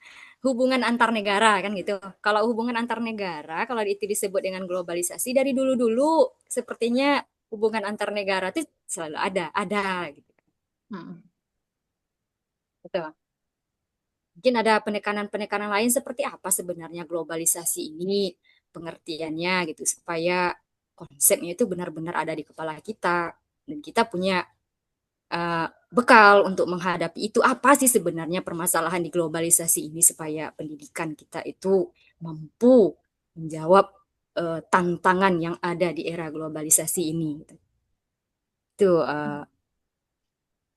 Hubungan antar negara kan gitu. Kalau hubungan antar negara, kalau itu disebut dengan globalisasi dari dulu-dulu sepertinya hubungan antar negara itu selalu ada gitu. Betul. Mungkin ada penekanan-penekanan lain seperti apa sebenarnya globalisasi ini pengertiannya gitu supaya konsepnya itu benar-benar ada di kepala kita dan kita punya bekal untuk menghadapi itu apa sih sebenarnya permasalahan di globalisasi ini supaya pendidikan kita itu mampu menjawab tantangan yang ada di era globalisasi ini. Itu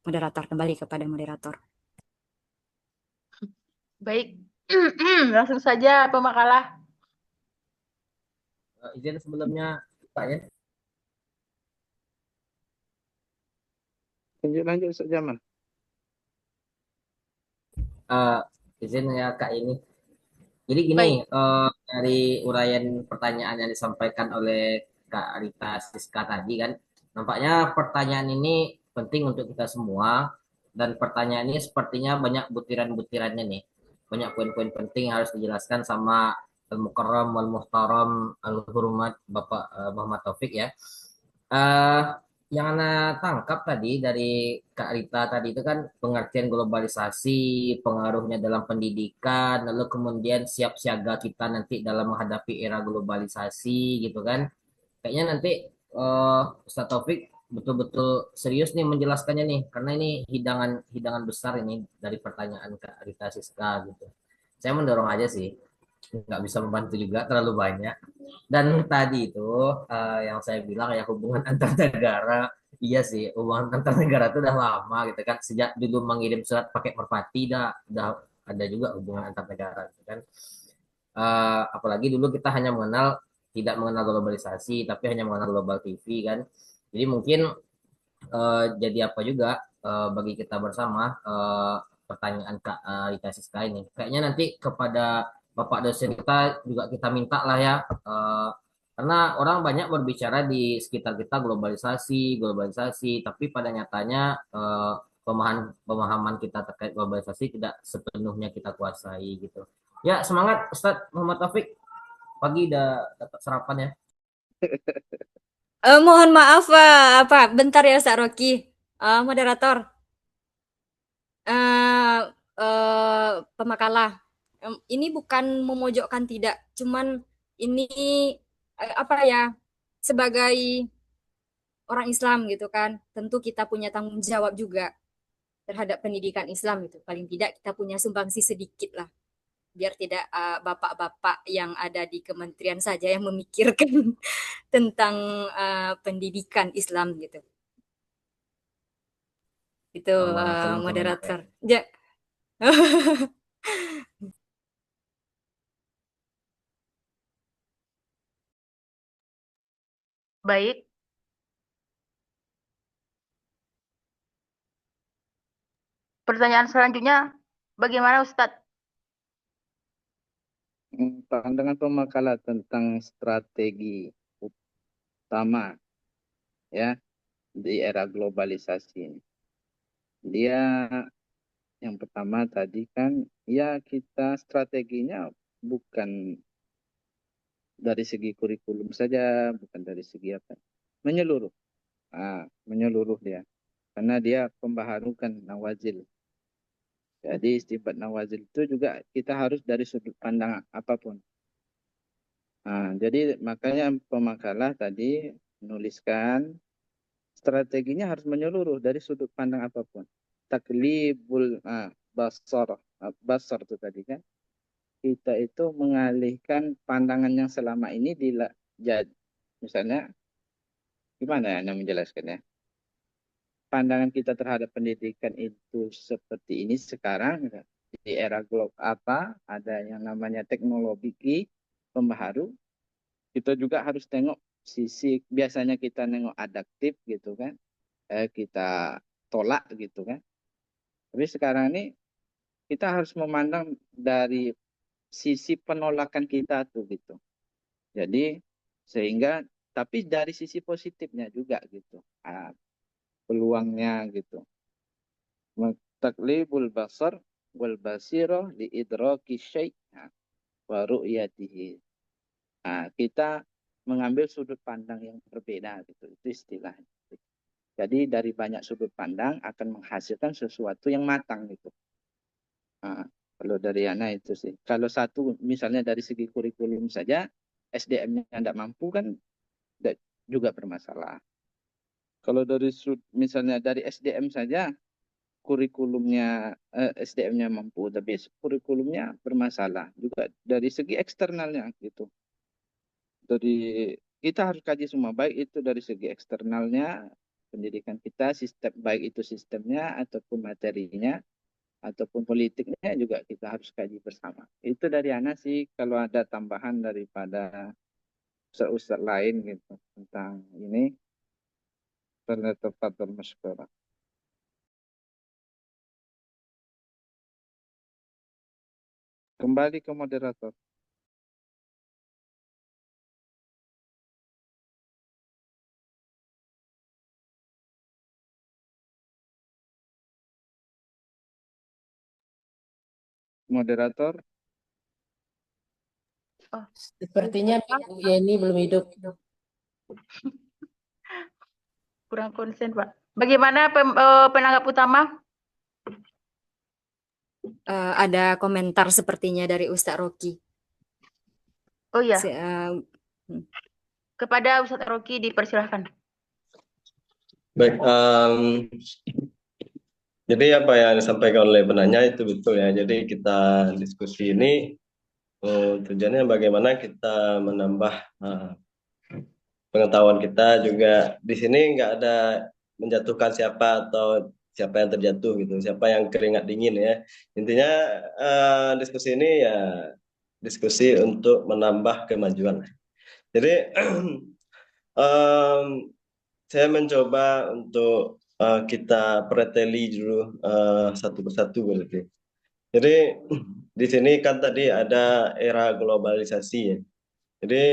moderator, kembali kepada moderator. Baik, langsung saja pemakalah. Izin sebelumnya Pak ya. Lanjut Ustaz Jamal. Izin ya Kak ini. Jadi gini, dari uraian pertanyaan yang disampaikan oleh Kak Rita Siska tadi kan, nampaknya pertanyaan ini penting untuk kita semua dan pertanyaan ini sepertinya banyak butiran-butirannya nih. Banyak poin-poin penting yang harus dijelaskan sama Al-Mukarram wal Muhtaram Al-Hurmat Bapak Muhammad Taufik ya. Yang Anda tangkap tadi dari Kak Rita tadi itu kan pengertian globalisasi, pengaruhnya dalam pendidikan, lalu kemudian siap siaga kita nanti dalam menghadapi era globalisasi gitu kan. Kayaknya nanti Ustaz Taufik betul-betul serius nih menjelaskannya nih, karena ini hidangan besar ini dari pertanyaan Kak Rita Siska gitu. Saya mendorong aja sih, nggak bisa membantu juga terlalu banyak. Dan tadi itu yang saya bilang ya hubungan antar negara, iya sih hubungan antar negara itu udah lama gitu kan. Sejak dulu mengirim surat pakai merpati udah ada juga hubungan antar negara gitu kan. Apalagi dulu kita hanya tidak mengenal globalisasi, tapi hanya mengenal global TV kan. Jadi mungkin jadi apa juga bagi kita bersama pertanyaan Kak di tesis Kak ini. Kayaknya nanti kepada Bapak dosen kita juga kita minta lah ya, karena orang banyak berbicara di sekitar kita globalisasi, globalisasi, tapi pada nyatanya pemahaman kita terkait globalisasi tidak sepenuhnya kita kuasai gitu. Ya, semangat Ustadz Muhammad Taufik. Pagi udah dapat sarapan ya. Mohon maaf, bentar ya Ustaz Rocky. Moderator, eh pemakalah. Ini bukan memojokkan tidak, cuman ini apa ya, sebagai orang Islam gitu kan, tentu kita punya tanggung jawab juga terhadap pendidikan Islam gitu. Paling tidak kita punya sumbangsi sedikit lah, biar tidak bapak-bapak yang ada di kementerian saja yang memikirkan tentang pendidikan Islam gitu. Itu Sama-sama. moderator. Ja. Baik, pertanyaan selanjutnya, bagaimana Ustadz? Pandangan pemakalah tentang strategi utama ya di era globalisasi ini. Dia yang pertama tadi kan ya kita strateginya bukan dari segi kurikulum saja, bukan dari segi apa, menyeluruh. Menyeluruh dia. Karena dia pembaharukan nawazil. Jadi istimbat nawazil itu juga kita harus dari sudut pandang apapun. Jadi makanya pemakalah tadi menuliskan strateginya harus menyeluruh dari sudut pandang apapun. Taklibul basar itu tadi kan. Kita itu mengalihkan pandangan yang selama ini misalnya gimana ya menjelaskannya? Pandangan kita terhadap pendidikan itu seperti ini sekarang di era ada yang namanya teknologi pembaharu. Kita juga harus tengok sisi, biasanya kita nengok adaptif gitu kan, kita tolak gitu kan. Tapi sekarang ini kita harus memandang dari sisi penolakan kita tuh gitu. Jadi sehingga tapi dari sisi positifnya juga gitu. Peluangnya gitu. Taklibul basar wal basirah li idraki syai' wa ru'yatihi. Kita mengambil sudut pandang yang berbeda gitu. Itu istilahnya. Jadi dari banyak sudut pandang akan menghasilkan sesuatu yang matang gitu. Kalau dari Ana itu sih. Kalau satu misalnya dari segi kurikulum saja, SDM-nya tidak mampu kan juga bermasalah. Kalau dari misalnya dari SDM saja, kurikulumnya SDM-nya mampu, tapi kurikulumnya bermasalah juga dari segi eksternalnya gitu. Dari kita harus kaji semua, baik itu dari segi eksternalnya pendidikan kita, sistem baik itu sistemnya ataupun materinya ataupun politiknya juga kita harus kaji bersama. Itu dari Ana sih, kalau ada tambahan daripada ustaz lain gitu tentang ini, tafadhol masykurah. Kembali ke moderator. Moderator. Sepertinya Bu Yeni belum hidup. Kurang konsen, Pak. Bagaimana penanggap utama? Ada komentar sepertinya dari Ustaz Rocky. Oh iya. Kepada Ustaz Rocky dipersilahkan. Baik, jadi apa yang disampaikan oleh penanya itu betul ya. Jadi kita diskusi ini tujuannya bagaimana kita menambah pengetahuan kita juga. Di sini nggak ada menjatuhkan siapa atau siapa yang terjatuh gitu, siapa yang keringat dingin ya. Intinya diskusi ini ya diskusi untuk menambah kemajuan. Jadi saya mencoba untuk kita preteli dulu satu persatu berarti. Jadi di sini kan tadi ada era globalisasi ya. Jadi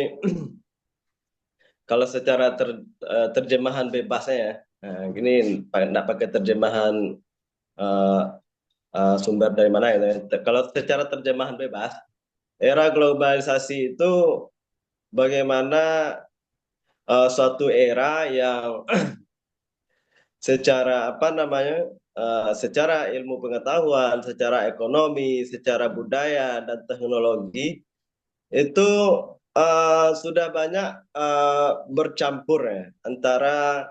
kalau secara terjemahan bebasnya ya, gini nggak pakai terjemahan eh, sumber dari mana gitu ya. Kalau secara terjemahan bebas, era globalisasi itu bagaimana suatu era yang secara apa namanya, secara ilmu pengetahuan, secara ekonomi, secara budaya dan teknologi itu sudah banyak bercampur ya antara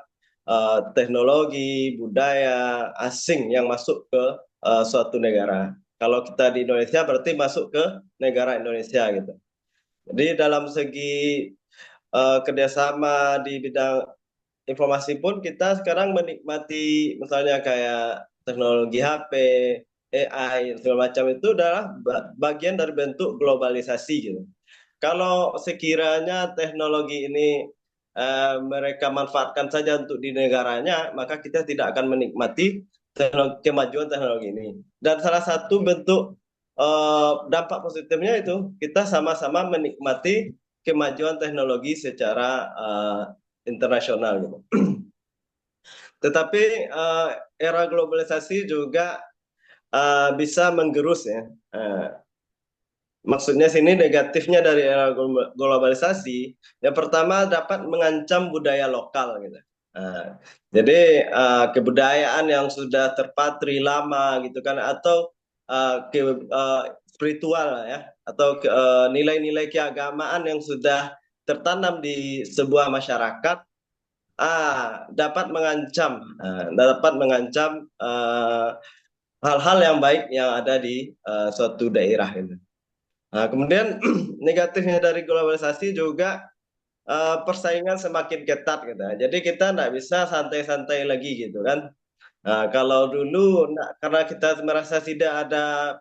teknologi, budaya asing yang masuk ke suatu negara. Kalau kita di Indonesia berarti masuk ke negara Indonesia gitu. Jadi dalam segi kerjasama di bidang informasi pun kita sekarang menikmati misalnya kayak teknologi HP, AI, segala macam itu adalah bagian dari bentuk globalisasi gitu. Kalau sekiranya teknologi ini mereka manfaatkan saja untuk di negaranya, maka kita tidak akan menikmati kemajuan teknologi ini. Dan salah satu bentuk dampak positifnya itu kita sama-sama menikmati kemajuan teknologi secara internasional gitu. Tetapi era globalisasi juga bisa menggerus ya. Maksudnya sini negatifnya dari era globalisasi, yang pertama dapat mengancam budaya lokal gitu. Jadi kebudayaan yang sudah terpatri lama gitu kan, atau spiritual ya, atau nilai-nilai keagamaan yang sudah tertanam di sebuah masyarakat dapat mengancam hal-hal yang baik yang ada di suatu daerah gitu. Nah, kemudian negatifnya dari globalisasi juga persaingan semakin ketat gitu. Jadi kita nggak bisa santai-santai lagi gitu kan. Nah, kalau dulu karena kita merasa tidak ada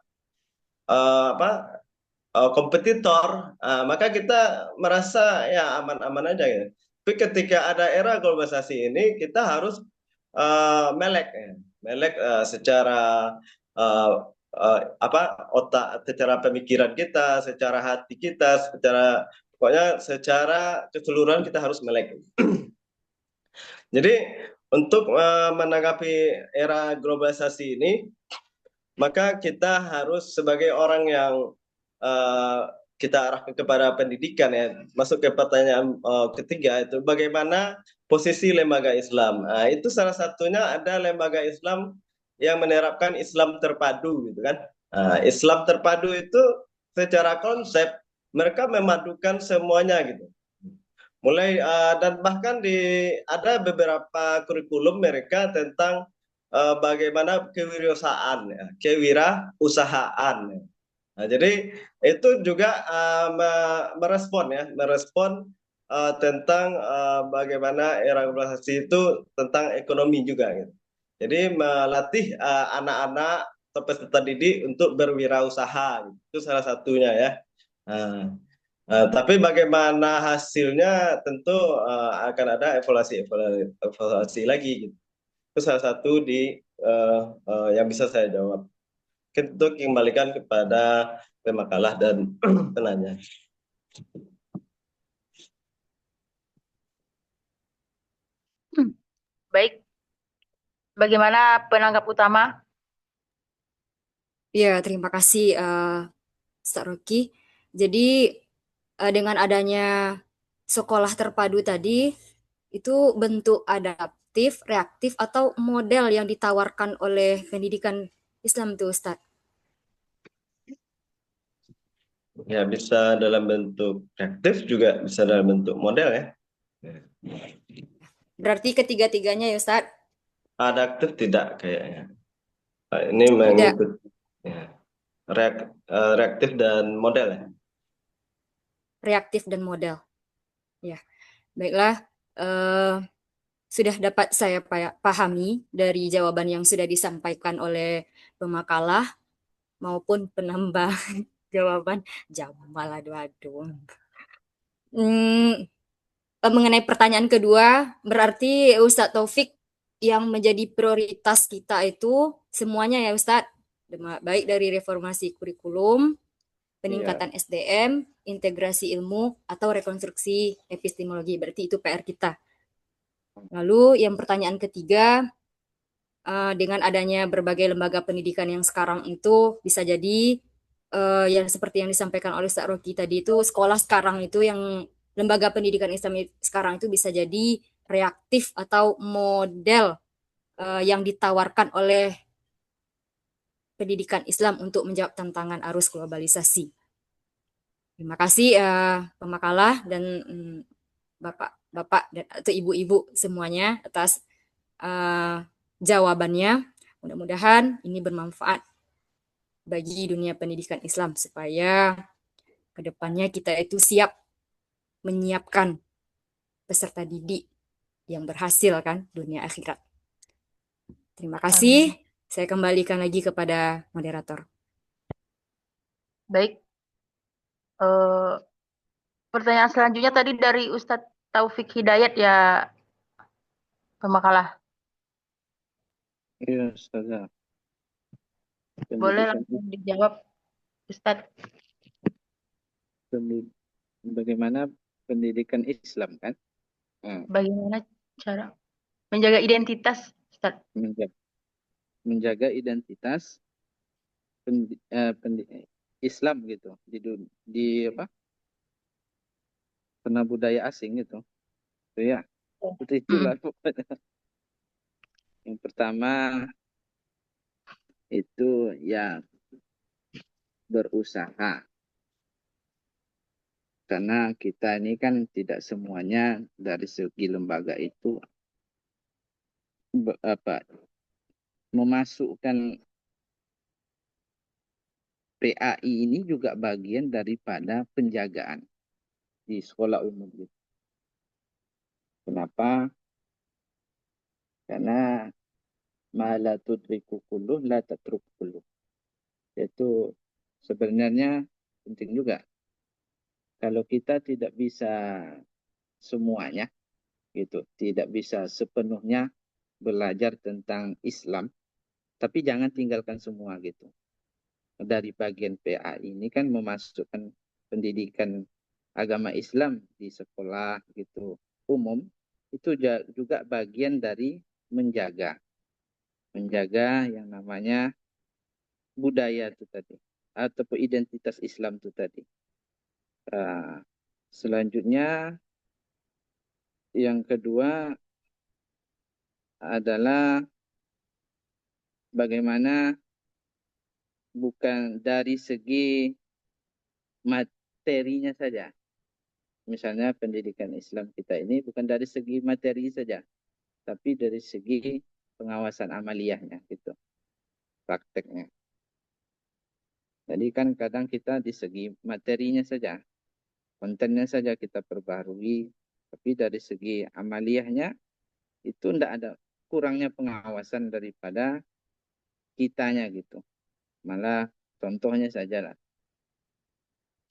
kompetitor, maka kita merasa ya aman-aman aja gitu. Tapi ketika ada era globalisasi ini, kita harus melek, ya. Melek secara uh, otak, secara pemikiran kita, secara hati kita, pokoknya secara keseluruhan kita harus melek. Jadi untuk menanggapi era globalisasi ini, maka kita harus sebagai orang yang kita arahkan kepada pendidikan ya. Masuk ke pertanyaan ketiga itu bagaimana posisi lembaga Islam. Itu salah satunya ada lembaga Islam yang menerapkan Islam terpadu gitu kan. Islam terpadu itu secara konsep mereka memadukan semuanya gitu. Mulai dan bahkan ada beberapa kurikulum mereka tentang bagaimana kewirausahaan ya, kewirausahaan ya. Nah, jadi itu juga merespon tentang bagaimana era globalisasi itu tentang ekonomi juga gitu. Jadi melatih anak-anak atau peserta didik untuk berwirausaha gitu. Itu salah satunya ya. Tapi bagaimana hasilnya tentu akan ada evaluasi lagi gitu. Itu salah satu yang bisa saya jawab. Untuk kembalikan kepada pemakalah dan penanya. Baik, bagaimana penanggap utama? Ya, terima kasih Ustaz Rocky. Jadi dengan adanya sekolah terpadu tadi, itu bentuk adaptif, reaktif, atau model yang ditawarkan oleh pendidikan Islam itu Ustaz? Ya, bisa dalam bentuk reaktif juga bisa dalam bentuk model ya. Berarti ketiga-tiganya ya Ustaz? Adaptif tidak kayaknya. Ini mengikut ya, reaktif dan model ya. Reaktif dan model. Ya, baiklah. Sudah dapat saya pahami dari jawaban yang sudah disampaikan oleh pemakalah maupun penambah jawaban. Jamal aduh. Mengenai pertanyaan kedua, berarti Ustadz Taufik yang menjadi prioritas kita itu semuanya ya Ustadz, baik dari reformasi kurikulum, peningkatan SDM, integrasi ilmu, atau rekonstruksi epistemologi. Berarti itu PR kita. Lalu yang pertanyaan ketiga, dengan adanya berbagai lembaga pendidikan yang sekarang itu bisa jadi yang seperti yang disampaikan oleh Ustaz Rocky tadi itu sekolah sekarang itu yang lembaga pendidikan Islam sekarang itu bisa jadi reaktif atau model yang ditawarkan oleh pendidikan Islam untuk menjawab tantangan arus globalisasi. Terima kasih pemakalah dan bapak-bapak atau ibu-ibu semuanya atas jawabannya. Mudah-mudahan ini bermanfaat bagi dunia pendidikan Islam supaya kedepannya kita itu siap menyiapkan peserta didik yang berhasil kan dunia akhirat. Terima kasih. Saya kembalikan lagi kepada moderator. Baik. Pertanyaan selanjutnya tadi dari Ustadz Taufik Hidayat ya, pemakalah. Iya, Ustazah. Boleh Pendidikan, langsung dijawab, Ustadz. bagaimana pendidikan Islam kan? Bagaimana cara menjaga identitas, Ustadz? Menjaga identitas Islam gitu di apa? Karena budaya asing gitu. Itu ya. Seperti itulah pokoknya. Yang pertama itu ya berusaha. Karena kita ini kan tidak semuanya dari segi lembaga itu memasukkan PAI ini juga bagian daripada penjagaan di sekolah umum. Kenapa? Karena ma la tudriku kulluh la tatruk kulluh. Itu sebenarnya penting juga. Kalau kita tidak bisa semuanya, gitu, tidak bisa sepenuhnya belajar tentang Islam, tapi jangan tinggalkan semua gitu. Dari bagian PA ini kan memasukkan pendidikan agama Islam di sekolah gitu umum, itu juga bagian dari menjaga yang namanya budaya itu tadi ataupun identitas Islam itu tadi. Selanjutnya yang kedua adalah bagaimana bukan dari segi materinya saja. Misalnya pendidikan Islam kita ini bukan dari segi materi saja, tapi dari segi pengawasan amaliyahnya gitu, prakteknya. Jadi kan kadang kita di segi materinya saja, kontennya saja kita perbaharui, tapi dari segi amaliyahnya itu tidak ada kurangnya pengawasan daripada kitanya gitu. Malah contohnya saja lah.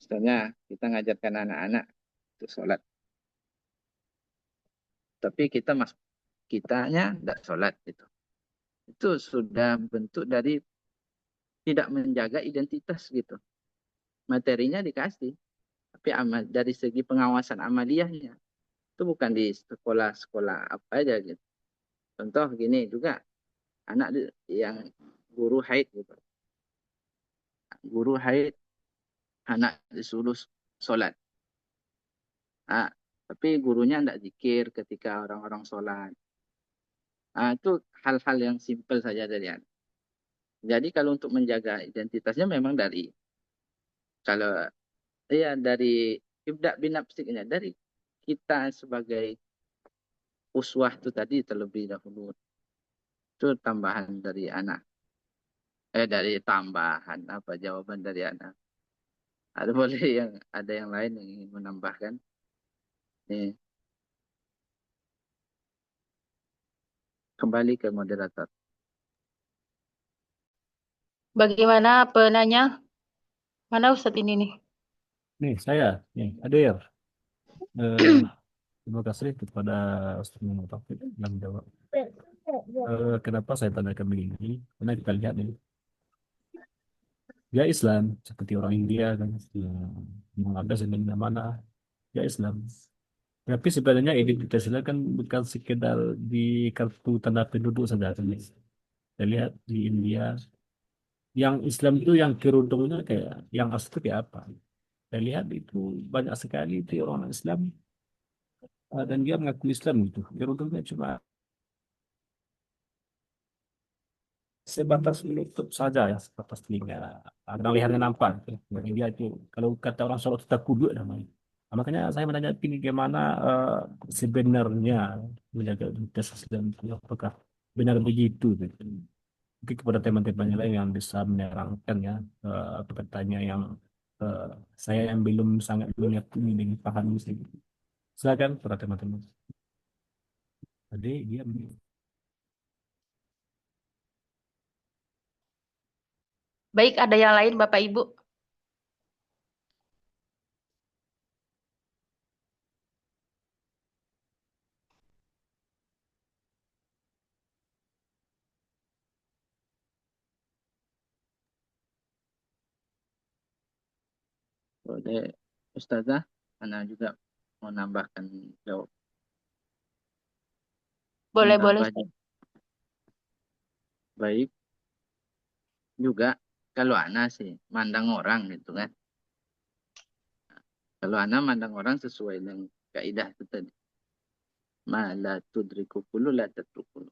Misalnya kita ngajarkan anak-anak untuk sholat. Tapi kitanya tidak sholat gitu. Itu sudah bentuk dari tidak menjaga identitas gitu. Materinya dikasih, tapi dari segi pengawasan amaliyahnya itu bukan di sekolah-sekolah apa aja gitu. Contoh gini juga, anak yang guru haid gitu. Guru haid, anak disuruh sholat. Tapi gurunya tidak zikir ketika orang-orang sholat. Itu hal-hal yang simpel saja dari anak. Jadi kalau untuk menjaga identitasnya memang dari ibda binafsiknya, dari kita sebagai uswah itu tadi terlebih dahulu. Itu tambahan dari anak. Dari tambahan apa jawaban dari anak. Ada yang lain yang ingin menambahkan? Nih. Kembali ke moderator. Bagaimana penanya? Mana Ustadz ini nih? Nih, saya. Nih, hadir. Terima kasih kepada Ustaz Muhammad Taufik yang menjawab. Kenapa saya tanyakan begini? Karena kita lihat nih, dia Islam seperti orang India kan, yang ada di mana-mana dia Islam. Tapi sebenarnya identitas Islam kan bukan sekedar di kartu tanda penduduk saja kan. Saya lihat di India, yang Islam itu yang kerudungnya kayak yang asli itu kayak apa? Saya lihat itu banyak sekali itu orang Islam, dan dia mengaku Islam gitu. Kerudungnya cuma sebatas menutup saja ya, sebatas telinga. Ada lehernya nampak. Gitu. Jadi dia itu kalau kata orang Solo itu takuduk namanya. Nah, makanya saya menanya ini bagaimana sebenarnya menjaga identitas Islam itu apakah benar begitu gitu. Mungkin kepada teman-teman yang lain yang bisa menerangkan ya, pertanyaan yang eh, saya yang belum sangat meyakini dengan paham sih. Silakan para teman-teman. Tadi dia Baik, ada yang lain Bapak Ibu? Boleh, Ustazah, Ana juga mau nambahkan jawab. Boleh, Menambah Ustaz. baik juga kalau Ana sih mandang orang gitu kan. Kalau Ana mandang orang sesuai dengan kaidah itu tadi. Ma la tudriku kullu la tatrukulu.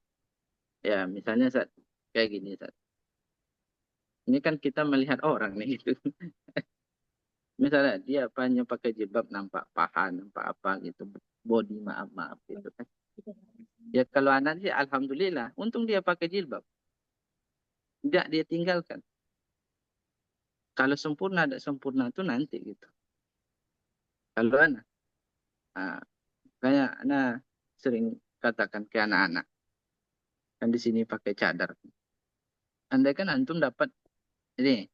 Ya, misalnya saat kayak gini saat. Ini kan kita melihat orang nih gitu. Misalnya dia hanya pakai jilbab nampak paha, nampak apa gitu. Body maaf gitu kan. Ya kalau anak sih alhamdulillah, untung dia pakai jilbab. Tidak dia tinggalkan. Kalau sempurna ada sempurna itu nanti gitu. Kalau anak, kayak anak sering katakan ke anak-anak, kan di sini pakai cadar. Andai kan antum dapat ini,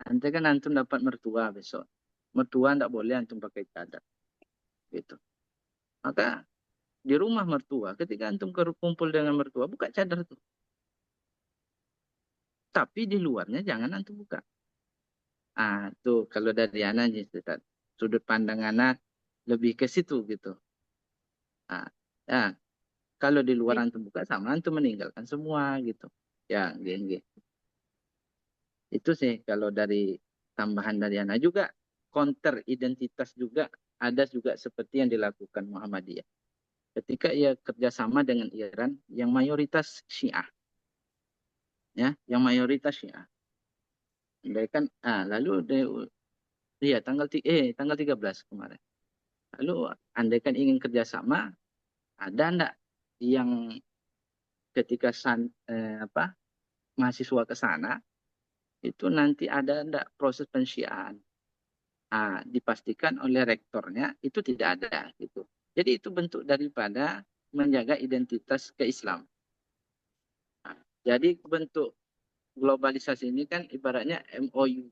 andai kan antum dapat mertua besok, mertua tidak boleh antum pakai cadar, gitu. Maka di rumah mertua, ketika antum kumpul dengan mertua, buka cadar tuh. Tapi di luarnya jangan antum buka. Tuh kalau dari anak sudut pandang anak lebih ke situ gitu. Ya, kalau di luar antum buka sama antum meninggalkan semua gitu. Ya, geng. Itu sih kalau dari tambahan dari anak juga counter identitas juga ada juga seperti yang dilakukan Muhammadiyah. Ketika ia kerjasama dengan Iran yang mayoritas Syiah, ya, yang mayoritas Syiah. Kan, lalu iya tanggal 13 kemarin. Lalu andai kan ingin kerjasama, ada enggak yang ketika mahasiswa ke sana itu nanti ada enggak proses pensyiaan? Dipastikan oleh rektornya itu tidak ada gitu. Jadi itu bentuk daripada menjaga identitas keislam. Jadi bentuk globalisasi ini kan ibaratnya MOU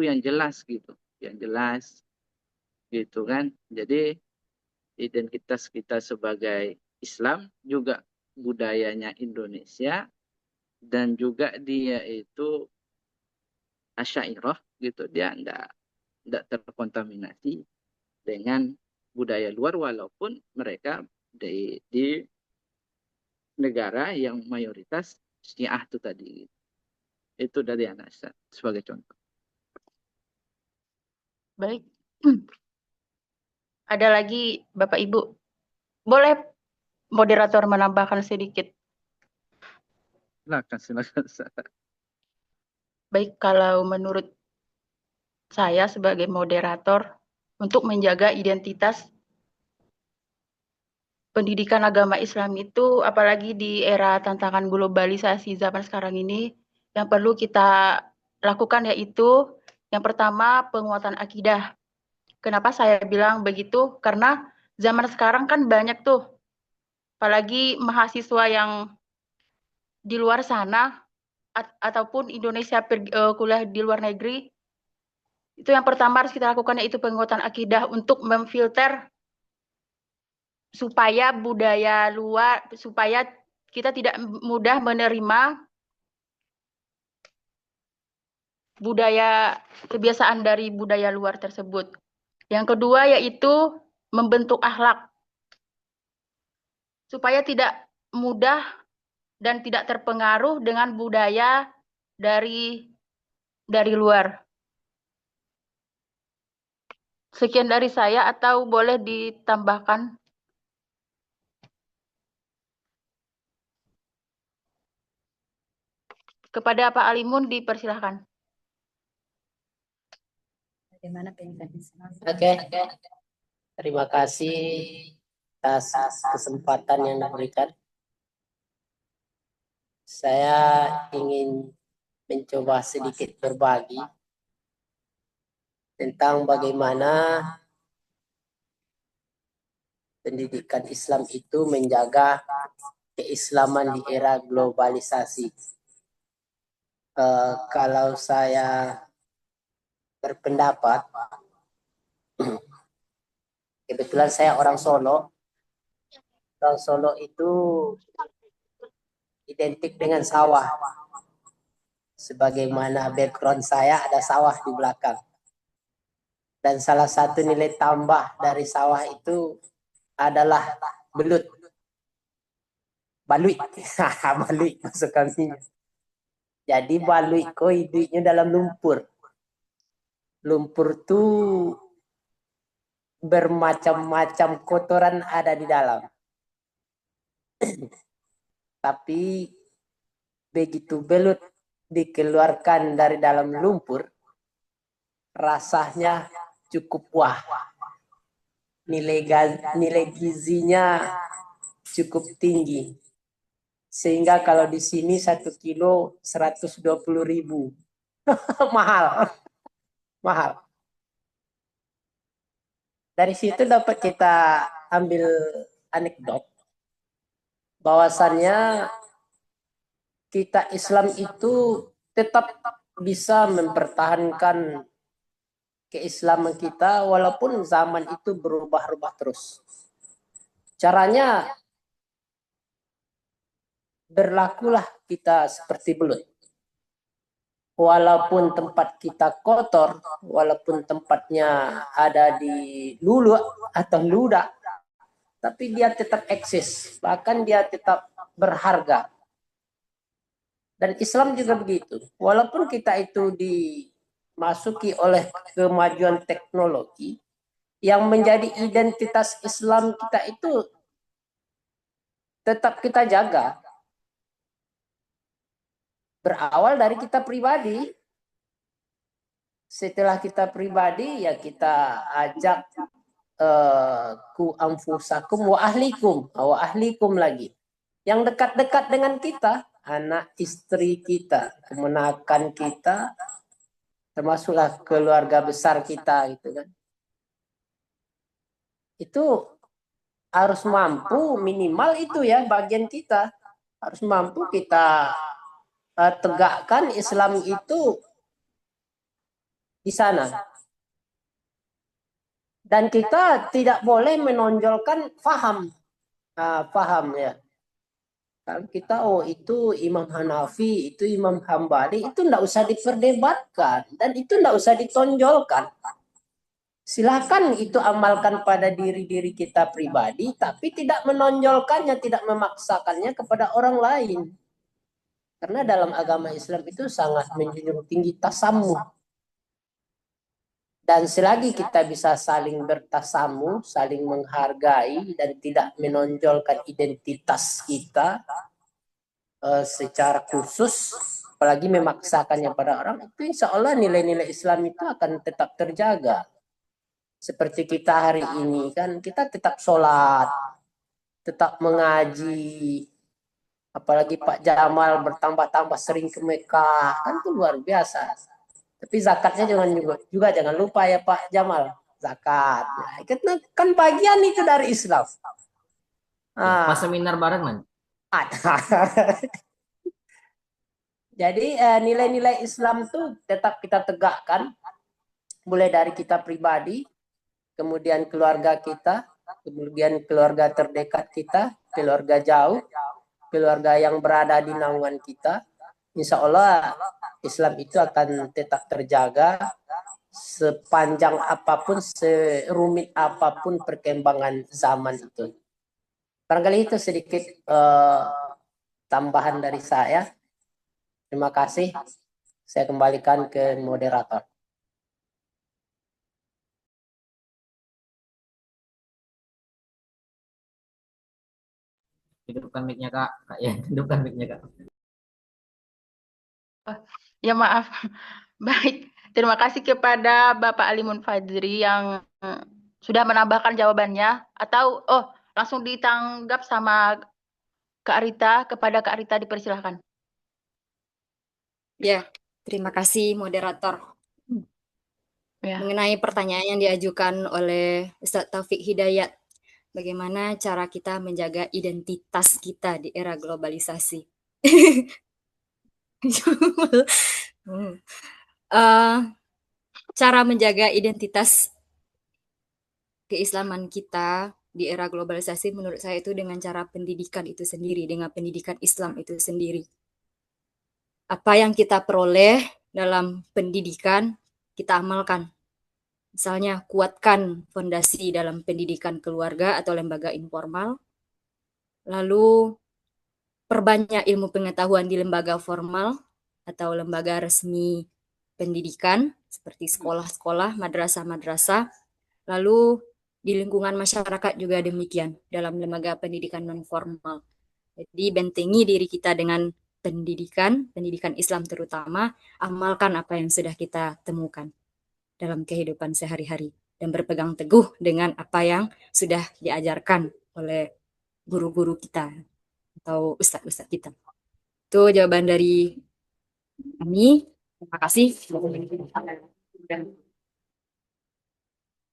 yang jelas gitu, yang jelas gitu kan. Jadi identitas kita sebagai Islam juga budayanya Indonesia dan juga dia itu Asy'ariyah gitu, dia enggak terkontaminasi dengan budaya luar walaupun mereka di negara yang mayoritas Syiah itu tadi. Itu dari anak sebagai contoh. Baik. Ada lagi Bapak Ibu? Boleh moderator menambahkan sedikit? Silakan. Baik, kalau menurut saya sebagai moderator untuk menjaga identitas pendidikan agama Islam itu apalagi di era tantangan globalisasi zaman sekarang ini yang perlu kita lakukan yaitu yang pertama penguatan akidah. Kenapa saya bilang begitu? Karena zaman sekarang kan banyak tuh apalagi mahasiswa yang di luar sana ataupun Indonesia kuliah di luar negeri, itu yang pertama harus kita lakukan yaitu penguatan akidah untuk memfilter supaya budaya luar, supaya kita tidak mudah menerima budaya kebiasaan dari budaya luar tersebut. Yang kedua yaitu membentuk akhlak supaya tidak mudah dan tidak terpengaruh dengan budaya dari luar. Sekian dari saya, atau boleh ditambahkan? Kepada Pak Alimun dipersilahkan. Bagaimana pendidikan Islam? Oke, terima kasih atas kesempatan yang diberikan. Saya ingin mencoba sedikit berbagi tentang bagaimana pendidikan Islam itu menjaga keislaman di era globalisasi. Kalau saya berpendapat, kebetulan saya orang Solo. Orang Solo itu identik dengan sawah. Sebagaimana background saya ada sawah di belakang. Dan salah satu nilai tambah dari sawah itu adalah belut. Balui. Balui masuk kami. Jadi balui ko hidupnya dalam lumpur. Lumpur itu bermacam-macam kotoran ada di dalam. Tapi begitu belut dikeluarkan dari dalam lumpur, rasanya cukup wah. Nilai gizinya cukup tinggi. Sehingga kalau di sini 1 kilo 120.000. Mahal. Mahal. Dari situ dapat kita ambil anekdot bahwasannya kita Islam itu tetap bisa mempertahankan keislaman kita walaupun zaman itu berubah-ubah terus. Caranya berlakulah kita seperti belut. Walaupun tempat kita kotor, walaupun tempatnya ada di lulu atau ludak, tapi dia tetap eksis, bahkan dia tetap berharga. Dan Islam juga begitu. Walaupun kita itu dimasuki oleh kemajuan teknologi, yang menjadi identitas Islam kita itu tetap kita jaga. Berawal dari kita pribadi. Setelah kita pribadi, ya kita ajak ku anfusakum wa ahlikum lagi. Yang dekat-dekat dengan kita, anak istri kita, kemenakan kita, termasuklah keluarga besar kita gitu kan. Itu harus mampu, minimal itu ya bagian kita. Harus mampu kita tegakkan Islam itu di sana. Dan kita tidak boleh menonjolkan faham. Faham ya. Kalau kita, itu Imam Hanafi, itu Imam Hambali, itu tidak usah diperdebatkan. Dan itu tidak usah ditonjolkan. Silakan itu amalkan pada diri-diri kita pribadi, tapi tidak menonjolkannya, tidak memaksakannya kepada orang lain. Karena dalam agama Islam itu sangat menjunjung tinggi tasamuh. Dan selagi kita bisa saling bertasamuh, saling menghargai, dan tidak menonjolkan identitas kita secara khusus, apalagi memaksakannya pada orang, itu insya Allah nilai-nilai Islam itu akan tetap terjaga. Seperti kita hari ini, kan kita tetap sholat, tetap mengaji, apalagi Pak Jamal bertambah-tambah sering ke Mekah, kan itu luar biasa. Tapi zakatnya juga jangan lupa ya Pak Jamal, zakat. Nah, kan bagian itu dari Islam. Pas seminar bareng man. Jadi nilai-nilai Islam itu tetap kita tegakkan, mulai dari kita pribadi, kemudian keluarga kita, kemudian keluarga terdekat kita, keluarga jauh, keluarga yang berada di naungan kita, insya Allah Islam itu akan tetap terjaga sepanjang apapun, serumit apapun perkembangan zaman itu. Barangkali itu sedikit tambahan dari saya. Terima kasih. Saya kembalikan ke moderator. Hidupkan mic-nya Kak. Kak ya, hidupkan mic-nya Kak. Ya maaf. Baik, terima kasih kepada Bapak Alimun Fadri yang sudah menambahkan jawabannya. Atau langsung ditanggap sama Kak Rita. Kepada Kak Rita dipersilahkan. Ya, terima kasih moderator. Ya. Mengenai pertanyaan yang diajukan oleh Ustadz Taufik Hidayat, bagaimana cara kita menjaga identitas kita di era globalisasi? Cara menjaga identitas keislaman kita di era globalisasi menurut saya itu dengan cara pendidikan itu sendiri, dengan pendidikan Islam itu sendiri. Apa yang kita peroleh dalam pendidikan, kita amalkan. Misalnya, kuatkan fondasi dalam pendidikan keluarga atau lembaga informal, lalu perbanyak ilmu pengetahuan di lembaga formal atau lembaga resmi pendidikan, seperti sekolah-sekolah, madrasah-madrasah, lalu di lingkungan masyarakat juga demikian, dalam lembaga pendidikan non-formal. Jadi bentengi diri kita dengan pendidikan Islam terutama, amalkan apa yang sudah kita temukan dalam kehidupan sehari-hari dan berpegang teguh dengan apa yang sudah diajarkan oleh guru-guru kita atau ustadz-ustadz kita. Itu jawaban dari kami. Terima kasih.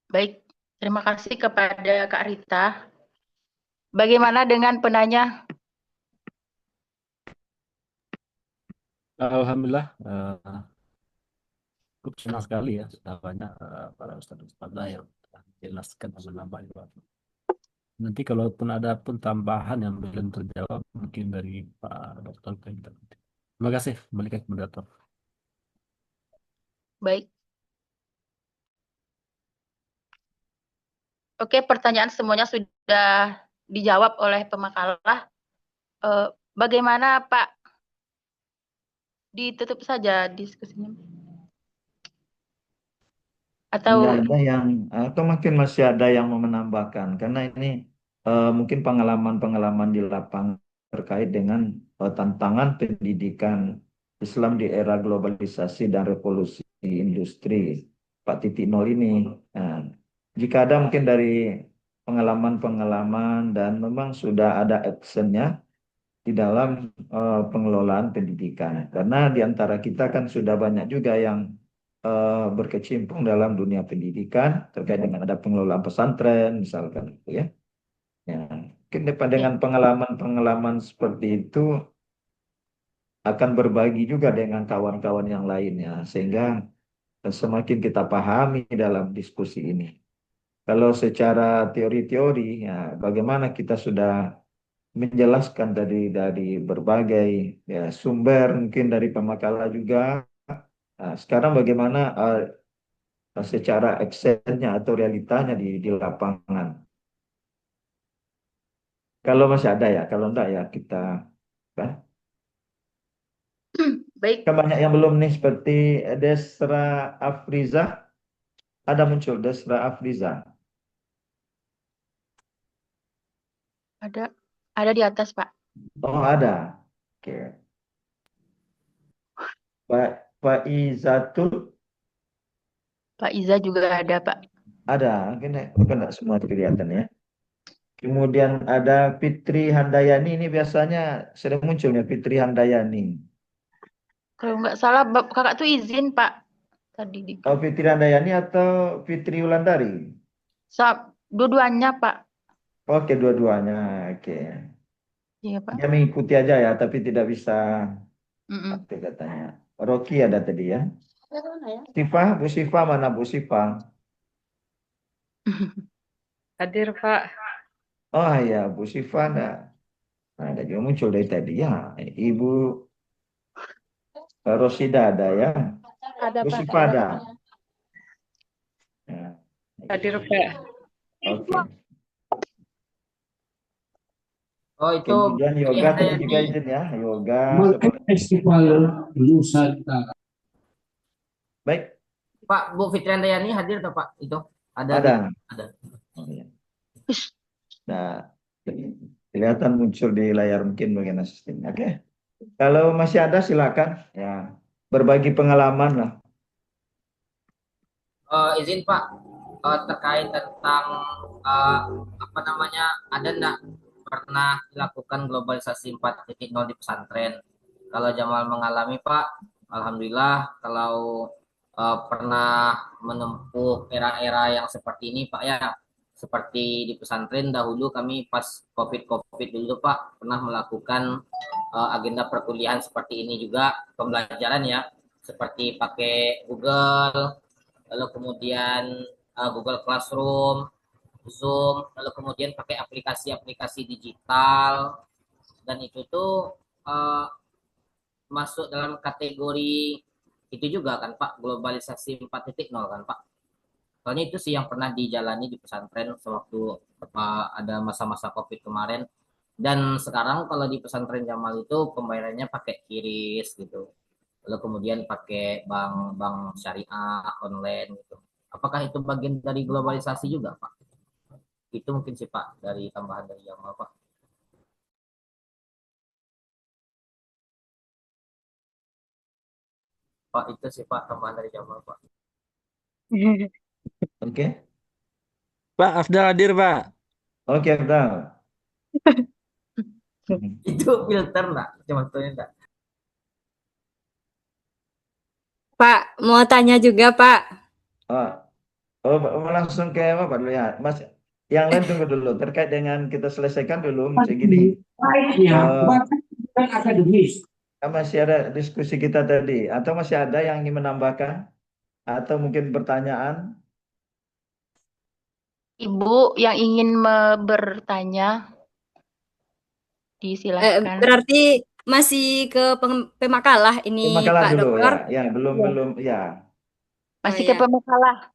Baik, terima kasih kepada Kak Rita. Bagaimana dengan penanya? Alhamdulillah, cukup senang sekali ya sudah banyak para ustadz-ustadzah yang telah menjelaskan dan menambah ilmu. Nanti kalaupun ada pun tambahan yang belum terjawab mungkin dari Pak Dokter. Terima kasih, kembali ke moderator. Baik. Oke, pertanyaan semuanya sudah dijawab oleh pemakalah. Bagaimana Pak? Ditutup saja diskusinya. Atau Nggak ada yang atau mungkin masih ada yang mau menambahkan karena ini mungkin pengalaman-pengalaman di lapangan terkait dengan tantangan pendidikan Islam di era globalisasi dan revolusi industri 4.0 ini. Nah, jika ada mungkin dari pengalaman-pengalaman dan memang sudah ada actionnya di dalam pengelolaan pendidikan karena di antara kita kan sudah banyak juga yang berkecimpung dalam dunia pendidikan terkait dengan ada pengelolaan pesantren misalkan gitu ya. Ya, mungkin dengan pengalaman-pengalaman seperti itu akan berbagi juga dengan kawan-kawan yang lainnya sehingga semakin kita pahami dalam diskusi ini. Kalau secara teori-teori ya bagaimana kita sudah menjelaskan dari berbagai ya, sumber mungkin dari pemakalah juga. Nah, sekarang bagaimana secara actionnya atau realitanya di lapangan. Kalau masih ada ya, kalau enggak ya kita baik. kan banyak yang belum nih seperti Desra Afriza. Ada muncul Desra Afriza. Ada di atas, Pak. Oh, ada. Oke. Pak Izatul Pak Iza juga ada, Pak. ada, mungkin enggak semua kelihatan ya. Kemudian ada Fitri Handayani, ini biasanya sering munculnya Fitri Handayani. Kalau nggak salah, kakak tuh izin, Pak. Tadi di. Oh, Fitri Handayani atau Fitri Wulandari? Dua-duanya, Pak. Oke, dua-duanya. Oke. Iya, Pak. Dia mengikuti aja ya, tapi tidak bisa aktif katanya. Rocky ada tadi ya. Sifa, Bu Sifa mana Bu Sifa? Hadir, Pak. Oh ya, Bu Sifana. Nah, ada juga muncul dari tadi ya. Ibu Rosida ada ya. Ada Bu Pak. Sifada. Ya. Hadir, Pak. Oke. Oh, itu Kemudian yoga tadi Handayani. juga izin ya. Yoga. Festival Nusa Tenggara. Baik. Pak, Bu Fitri Handayani hadir atau Pak? Itu ada. Ada. Oh, ya. Nah, kelihatan muncul di layar mungkin bagian asisten. Oke. Kalau masih ada silakan ya berbagi pengalaman lah. Izin Pak, terkait tentang apa namanya, ada enggak pernah dilakukan globalisasi 4.0 di pesantren? Kalau Jamal mengalami Pak, alhamdulillah. Kalau pernah menempuh era-era yang seperti ini Pak ya, seperti di pesantren dahulu kami pas COVID dulu Pak, pernah melakukan agenda perkuliahan seperti ini juga, pembelajaran ya, seperti pakai Google, lalu kemudian Google Classroom, Zoom, lalu kemudian pakai aplikasi-aplikasi digital, dan itu tuh masuk dalam kategori itu juga kan Pak, globalisasi 4.0 kan Pak. Soalnya itu sih yang pernah dijalani di pesantren sewaktu ada masa-masa COVID kemarin. Dan sekarang kalau di pesantren Jamal itu pembayarannya pakai QRIS gitu. Lalu kemudian pakai bank syariah online gitu. Apakah itu bagian dari globalisasi juga, Pak? Itu mungkin sih, Pak, dari tambahan dari Jamal, Pak. Pak, itu sih, Pak, tambahan dari Jamal, Pak. Oke. Pak Afdal hadir, Pak. Oke, Afdal. Itu filter enggak? Cuma tuh enggak. Pak, mau tanya juga, Pak. Oh, langsung ke apa dulu ya, Mas? Yang lain tunggu dulu. Terkait dengan kita selesaikan dulu, macam gini. Masih ada diskusi kita tadi, atau masih ada yang ingin menambahkan, atau mungkin pertanyaan? Ibu yang ingin bertanya, disilahkan. Berarti masih ke pemakalah ini, Pemakalah Pak dulu Dokter? ya, belum ya. Masih ke pemakalah.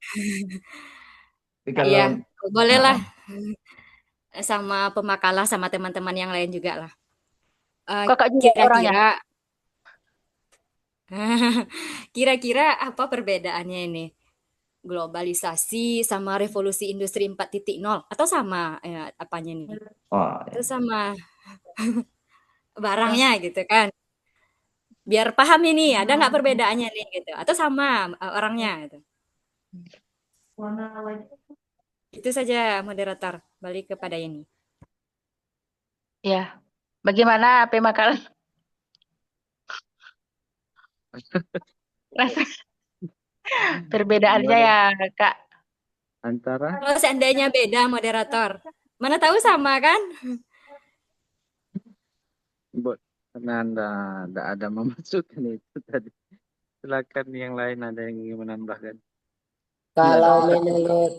Iya, bolehlah. Sama pemakalah sama teman-teman yang lain juga lah. Kakak juga orangnya. Kira-kira apa perbedaannya ini? Globalisasi sama revolusi industri 4.0 atau sama apanya nih? Itu sama barangnya gitu kan. Biar paham ini, ada nggak perbedaannya nih gitu. Atau sama orangnya gitu. Itu saja moderator, balik kepada ini. Ya, bagaimana pemakalah? Perbedaannya ya, Kak. Antara? Kalau seandainya beda moderator, mana tahu sama kan? Karena Anda tidak ada memasukkan itu tadi. Silakan yang lain ada yang ingin menambahkan. Kalau menurut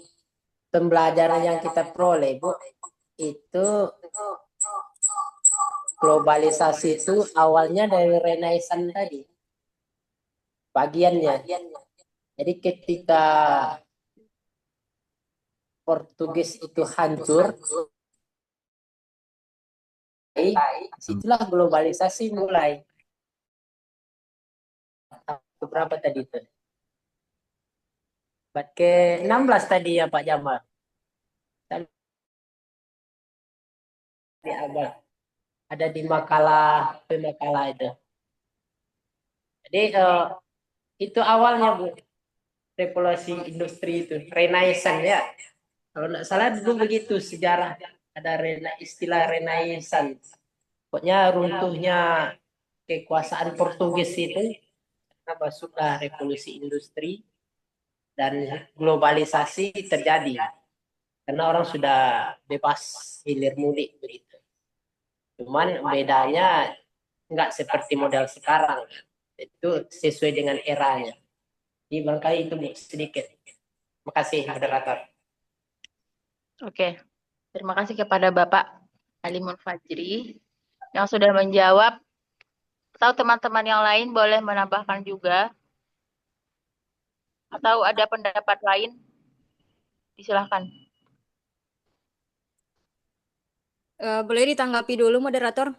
pembelajaran yang kita peroleh, Bu, itu globalisasi itu awalnya dari Renaissance tadi. Bagiannya. Jadi ketika Portugis itu hancur, situlah globalisasi mulai. Berapa tadi itu? Ke 16 tadi ya Pak Jamal. Di abad. Ada di pemakalah itu. Jadi itu awalnya Bu. Revolusi industri itu. Renaissance ya. Kalau tidak salah dulu begitu sejarah. Ada istilah Renaissance. Pokoknya runtuhnya kekuasaan Portugis itu. Masuklah revolusi industri. Dan globalisasi terjadi. Karena orang sudah bebas hilir mudik begitu. Cuman bedanya nggak seperti model sekarang. Itu sesuai dengan eranya. Jadi barangkali itu sedikit. Terima kasih moderator. Oke, terima kasih kepada Bapak Alimun Fajri yang sudah menjawab. Atau teman-teman yang lain boleh menambahkan juga, atau ada pendapat lain, disilahkan. Boleh ditanggapi dulu moderator?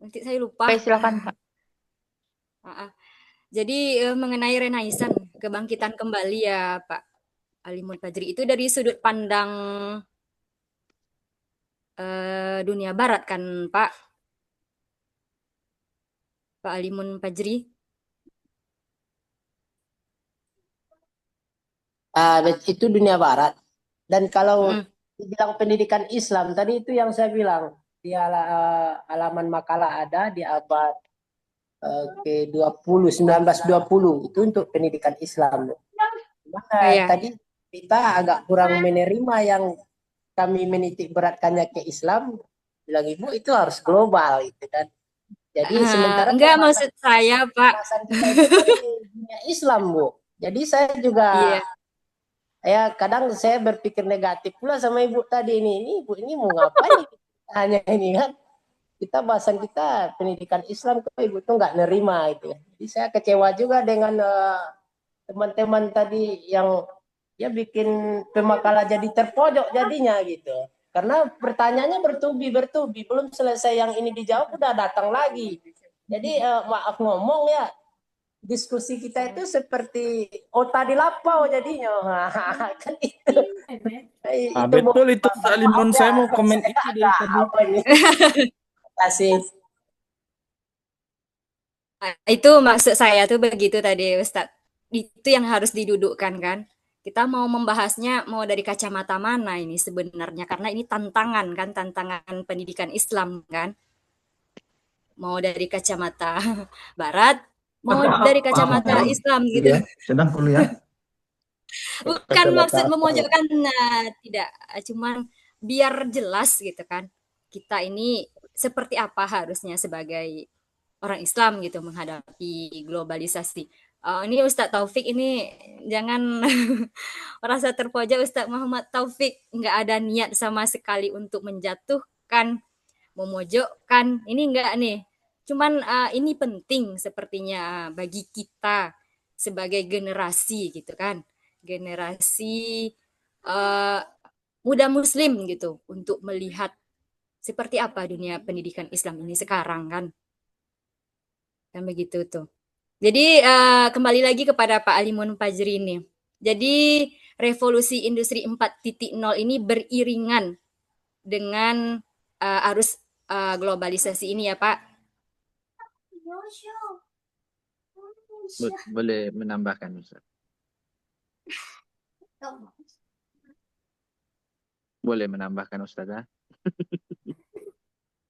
Nanti saya lupa. Oke, silakan Kak. Jadi mengenai Renaissance, kebangkitan kembali ya Pak Alimun Fajri, itu dari sudut pandang dunia barat kan Pak Alimun Fajri? Itu dunia barat. Dan kalau dibilang pendidikan Islam, tadi itu yang saya bilang, di halaman makalah ada di abad ke-20, 1920, itu untuk pendidikan Islam. Maka tadi kita agak kurang menerima yang kami menitik beratkannya ke Islam, bilang Ibu itu harus global gitu kan. Jadi sementara enggak maksud saya Pak, kita itu dunia Islam Bu. Jadi saya juga ya kadang saya berpikir negatif pula sama Ibu tadi ini Ibu ini mau ngapain hanya ini kan, kita bahasan kita pendidikan Islam, kok Ibu tuh nggak nerima itu. Jadi saya kecewa juga dengan teman-teman tadi yang ya bikin pemakalah jadi terpojok jadinya gitu. Karena pertanyaannya bertubi belum selesai yang ini dijawab udah datang lagi. Jadi maaf ngomong ya, diskusi kita itu seperti otak di lapau jadinya. Kan itu. Betul itu Ustaz Limun, saya mau komen itu dari tadi. Kasih. Itu maksud saya tuh begitu tadi Ustadz. Itu yang harus didudukkan kan. Kita mau membahasnya mau dari kacamata mana ini sebenarnya, karena ini tantangan kan, tantangan pendidikan Islam kan. Mau dari kacamata barat, mau dari kacamata Islam gitu. Sedang kuliah. Bukan maksud memojokkan, tidak, cuman biar jelas gitu kan. Kita ini seperti apa harusnya sebagai orang Islam gitu menghadapi globalisasi. Ini Ustadz Taufik ini jangan merasa terpojok. Ustadz Muhammad Taufik nggak ada niat sama sekali untuk menjatuhkan, memojokkan. Ini enggak nih. Cuman ini penting sepertinya bagi kita sebagai generasi gitu kan. Generasi muda muslim gitu untuk melihat seperti apa dunia pendidikan Islam ini sekarang kan. Kan begitu tuh. Jadi kembali lagi kepada Pak Alimun Fajri ini. Jadi revolusi industri 4.0 ini beriringan dengan arus globalisasi ini ya Pak. Boleh menambahkan Ustaz? Boleh menambahkan Ustazah?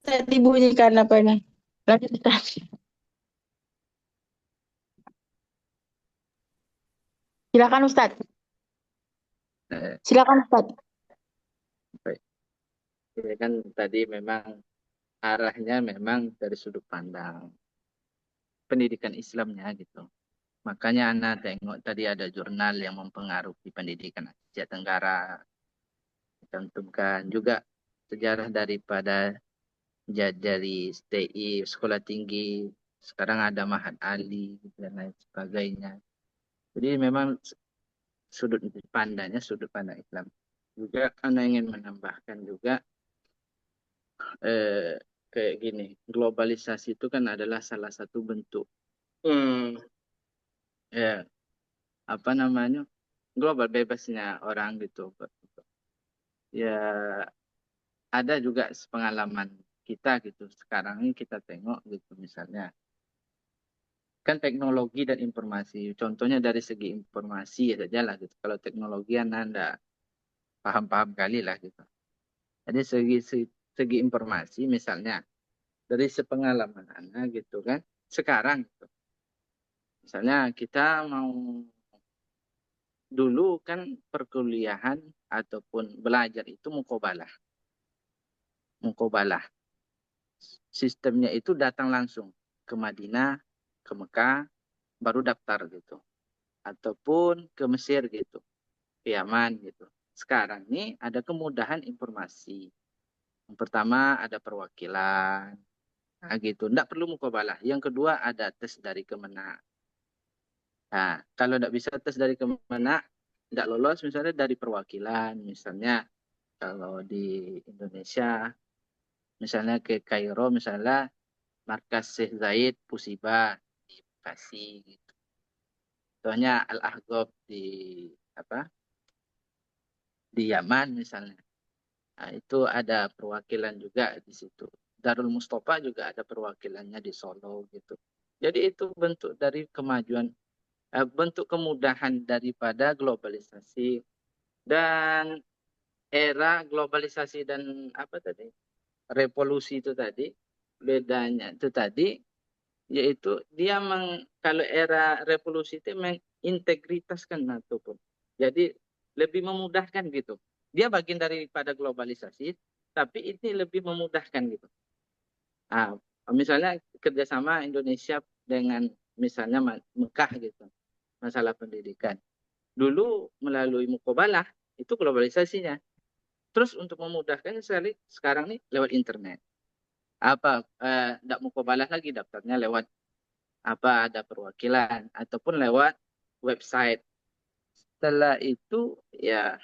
Tadi bunyikan apa ini? Lanjut Ustaz. Silakan Ustaz. Silakan Ustaz. Baik. Ya kan tadi memang arahnya memang dari sudut pandang pendidikan Islamnya gitu. Makanya Anda tengok tadi ada jurnal yang mempengaruhi pendidikan Asia Tenggara. Cantumkan juga sejarah daripada dari STI, sekolah tinggi, sekarang ada Mahat Ali dan lain sebagainya. Jadi memang sudut pandangnya sudut pandang Islam. Juga Anda ingin menambahkan juga kayak gini, globalisasi itu kan adalah salah satu bentuk ya apa namanya global, bebasnya orang gitu. Ya ada juga pengalaman kita gitu. Sekarang ini kita tengok gitu misalnya kan teknologi dan informasi. Contohnya dari segi informasi saja lah gitu. Kalau teknologi Anda paham-paham kali lah gitu. Jadi segi informasi misalnya dari sepengalaman Anda gitu kan. Sekarang gitu. Misalnya kita mau dulu kan perkuliahan ataupun belajar itu mukobalah. Sistemnya itu datang langsung ke Madinah, ke Mekah, baru daftar gitu. Ataupun ke Mesir gitu, ke Yaman gitu. sekarang ini ada kemudahan informasi. Yang pertama ada perwakilan, nah, gitu. Nggak perlu mukobalah. Yang kedua ada tes dari Kemenak. Nah, kalau nggak bisa tes dari Kemenak, nggak lolos misalnya dari perwakilan, misalnya kalau di Indonesia, misalnya ke Kairo, misalnya markas Syekh Zaid Pusibah di Bekasi, gitu. Contohnya Al-Ahqaf di Yaman misalnya. Nah, itu ada perwakilan juga di situ. Darul Mustafa juga ada perwakilannya di Solo gitu. Jadi itu bentuk dari kemajuan, bentuk kemudahan daripada globalisasi dan era globalisasi dan revolusi itu tadi, bedanya itu tadi yaitu dia kalau era revolusi itu mengintegritaskan itu pun. Jadi lebih memudahkan gitu. Dia bagian daripada globalisasi, tapi ini lebih memudahkan gitu. Nah, misalnya kerjasama Indonesia dengan misalnya Mekah gitu, masalah pendidikan. Dulu melalui mukobalah itu globalisasinya. Terus untuk memudahkan sekarang nih lewat internet. Tidak mukobalah lagi, daftarnya lewat ada perwakilan ataupun lewat website. Setelah itu ya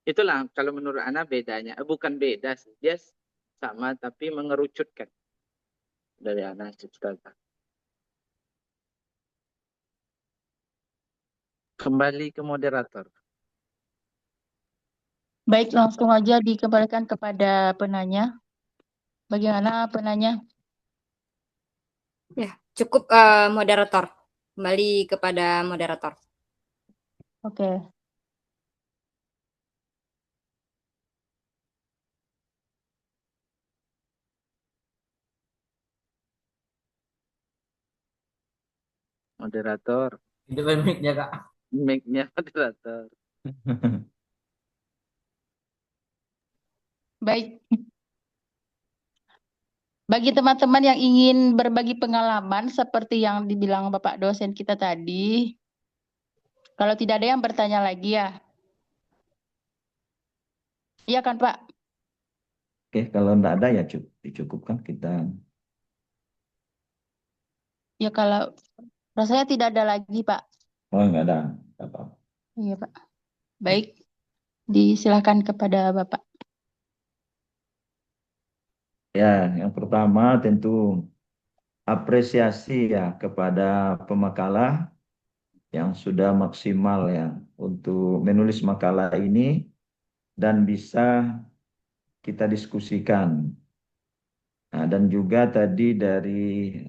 itulah kalau menurut Ana bedanya, bukan beda sih, dia sama tapi mengerucutkan dari Ana cerita. Kembali ke moderator. Baik, langsung aja dikembalikan kepada penanya. Bagaimana penanya? Ya, cukup moderator. Kembali kepada moderator. Oke. Moderator. Hidupin mic-nya, Kak. Mic-nya moderator. Baik. Bagi teman-teman yang ingin berbagi pengalaman seperti yang dibilang Bapak dosen kita tadi, kalau tidak ada yang bertanya lagi ya. Iya kan Pak? Oke, kalau enggak ada ya dicukupkan kita. Ya kalau rasanya tidak ada lagi Pak. Oh, enggak ada. Enggak apa-apa. Iya Pak. Baik, disilahkan kepada Bapak. Ya, yang pertama tentu apresiasi ya kepada pemakalah yang sudah maksimal ya untuk menulis makalah ini dan bisa kita diskusikan. Nah, dan juga tadi dari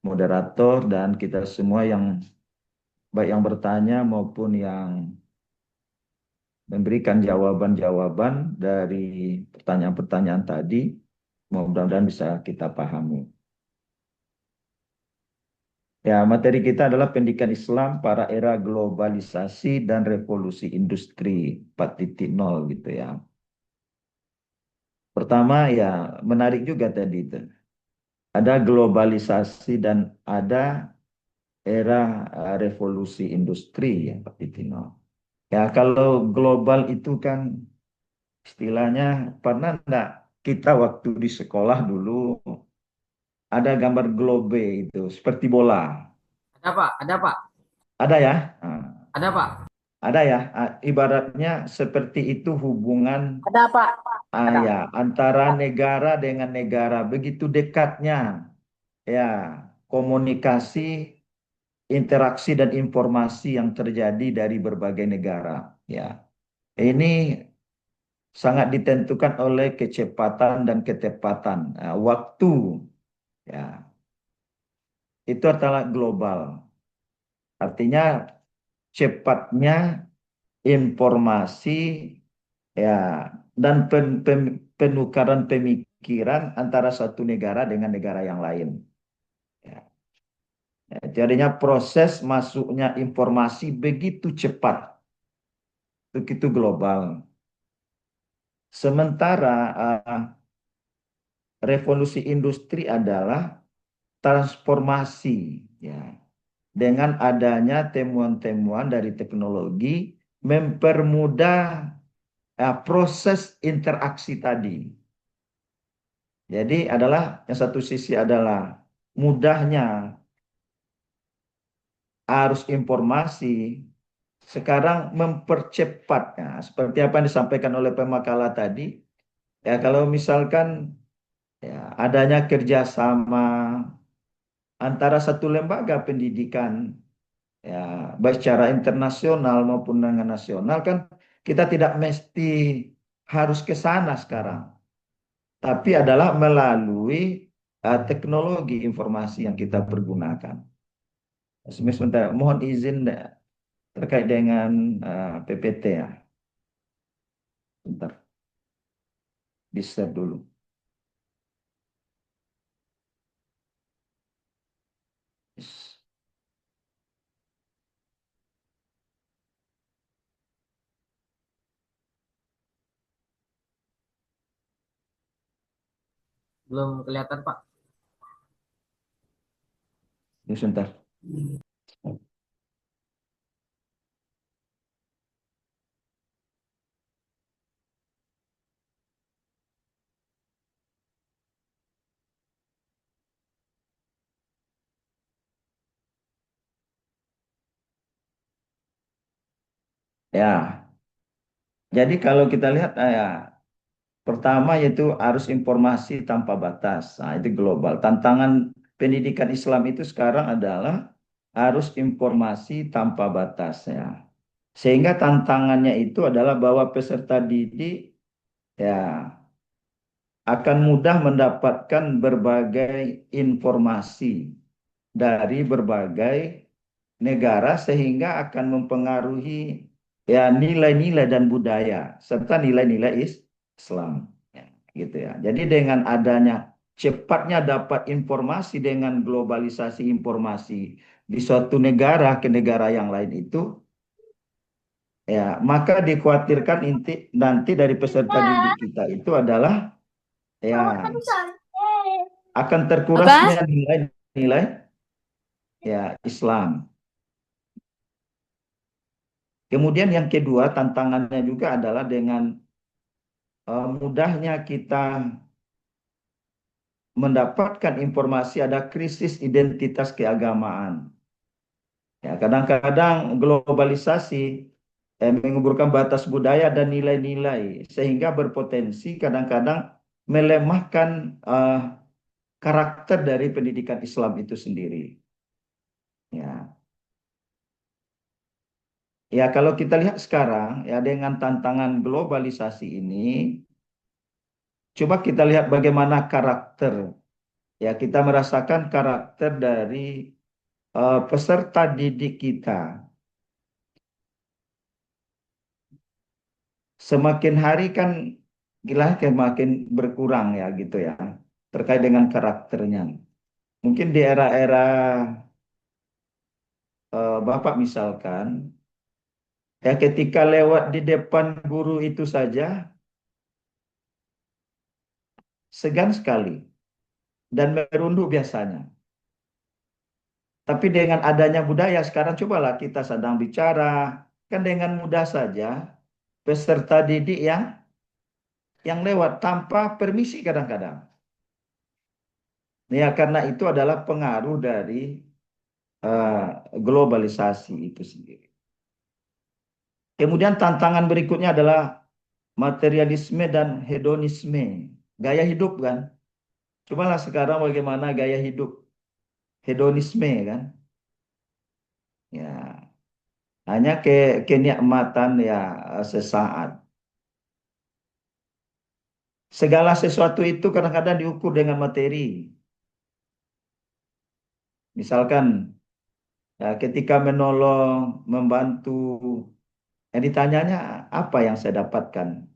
moderator dan kita semua yang baik yang bertanya maupun yang memberikan jawaban-jawaban dari pertanyaan-pertanyaan tadi, mudah-mudahan bisa kita pahami. Ya, materi kita adalah pendidikan Islam para era globalisasi dan revolusi industri 4.0 gitu ya. Pertama ya menarik juga tadi itu. Ada globalisasi dan ada era revolusi industri ya 4.0. Ya kalau global itu kan istilahnya pernah enggak kita waktu di sekolah dulu ada gambar globe itu seperti bola. Ada, Pak. Ada, Pak. Ada ya? Nah, Ada, Pak. ada ya. Ibaratnya seperti itu hubungan Ada Pak. ya antara negara dengan negara begitu dekatnya ya komunikasi, interaksi dan informasi yang terjadi dari berbagai negara ya. Ini sangat ditentukan oleh kecepatan dan ketepatan waktu ya. Itu adalah global. Artinya cepatnya informasi ya dan penukaran pemikiran antara satu negara dengan negara yang lain. Ya. Ya, jadinya proses masuknya informasi begitu cepat, begitu global. Sementara revolusi industri adalah transformasi, ya, dengan adanya temuan-temuan dari teknologi mempermudah proses interaksi tadi. Jadi adalah yang satu sisi adalah mudahnya arus informasi, sekarang mempercepatnya. Seperti apa yang disampaikan oleh pemakalah tadi, ya kalau misalkan ya, adanya kerjasama antara satu lembaga pendidikan, ya baik secara internasional maupun dengan nasional, kan kita tidak mesti harus ke sana sekarang, tapi adalah melalui teknologi informasi yang kita pergunakan. Sebentar, mohon izin terkait dengan PPT ya. Bentar, di-share dulu. Yes. Belum kelihatan, Pak. Ini sebentar. Ya, jadi kalau kita lihat ya, pertama yaitu arus informasi tanpa batas. Nah, itu global. Tantangan pendidikan Islam itu sekarang adalah arus informasi tanpa batas ya. Sehingga tantangannya itu adalah bahwa peserta didik ya akan mudah mendapatkan berbagai informasi dari berbagai negara sehingga akan mempengaruhi ya nilai-nilai dan budaya serta nilai-nilai Islam ya, gitu ya. Jadi dengan adanya cepatnya dapat informasi dengan globalisasi informasi di suatu negara ke negara yang lain itu ya, maka dikhawatirkan nanti dari peserta didik kita itu adalah ya akan terkurasnya nilai-nilai ya Islam. Kemudian yang kedua tantangannya juga adalah dengan mudahnya kita mendapatkan informasi ada krisis identitas keagamaan. Ya, kadang-kadang globalisasi menguburkan batas budaya dan nilai-nilai sehingga berpotensi kadang-kadang melemahkan karakter dari pendidikan Islam itu sendiri. Ya. Ya, kalau kita lihat sekarang ya dengan tantangan globalisasi ini, coba kita lihat bagaimana karakter. Ya, kita merasakan karakter dari peserta didik kita. Semakin hari kan gila makin berkurang ya gitu ya. Terkait dengan karakternya. Mungkin di era-era Bapak misalkan ya ketika lewat di depan guru itu saja segan sekali dan merunduk biasanya. Tapi dengan adanya budaya sekarang cobalah kita sedang bicara kan dengan mudah saja peserta didik yang lewat tanpa permisi kadang-kadang. Ya karena itu adalah pengaruh dari globalisasi itu sendiri. Kemudian tantangan berikutnya adalah materialisme dan hedonisme. Gaya hidup kan. Cobalah sekarang bagaimana gaya hidup hedonisme kan. Ya, hanya kenikmatan ya sesaat. Segala sesuatu itu kadang-kadang diukur dengan materi. Misalkan ya, ketika menolong, membantu, yang ditanyanya apa yang saya dapatkan.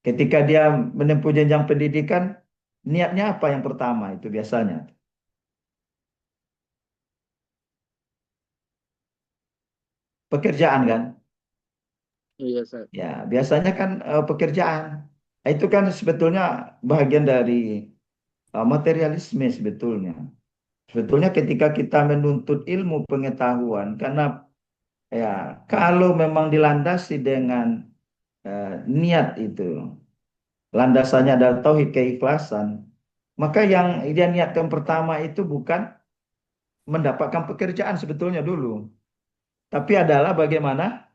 Ketika dia menempuh jenjang pendidikan, niatnya apa yang pertama itu biasanya? Pekerjaan kan? Iya, Ustaz. Ya, biasanya kan pekerjaan. Nah, itu kan sebetulnya bagian dari materialisme sebetulnya. Sebetulnya ketika kita menuntut ilmu pengetahuan, karena Ya, kalau memang dilandasi dengan niat itu, landasannya adalah tauhid keikhlasan, maka yang dia niatkan pertama itu bukan mendapatkan pekerjaan sebetulnya dulu, tapi adalah bagaimana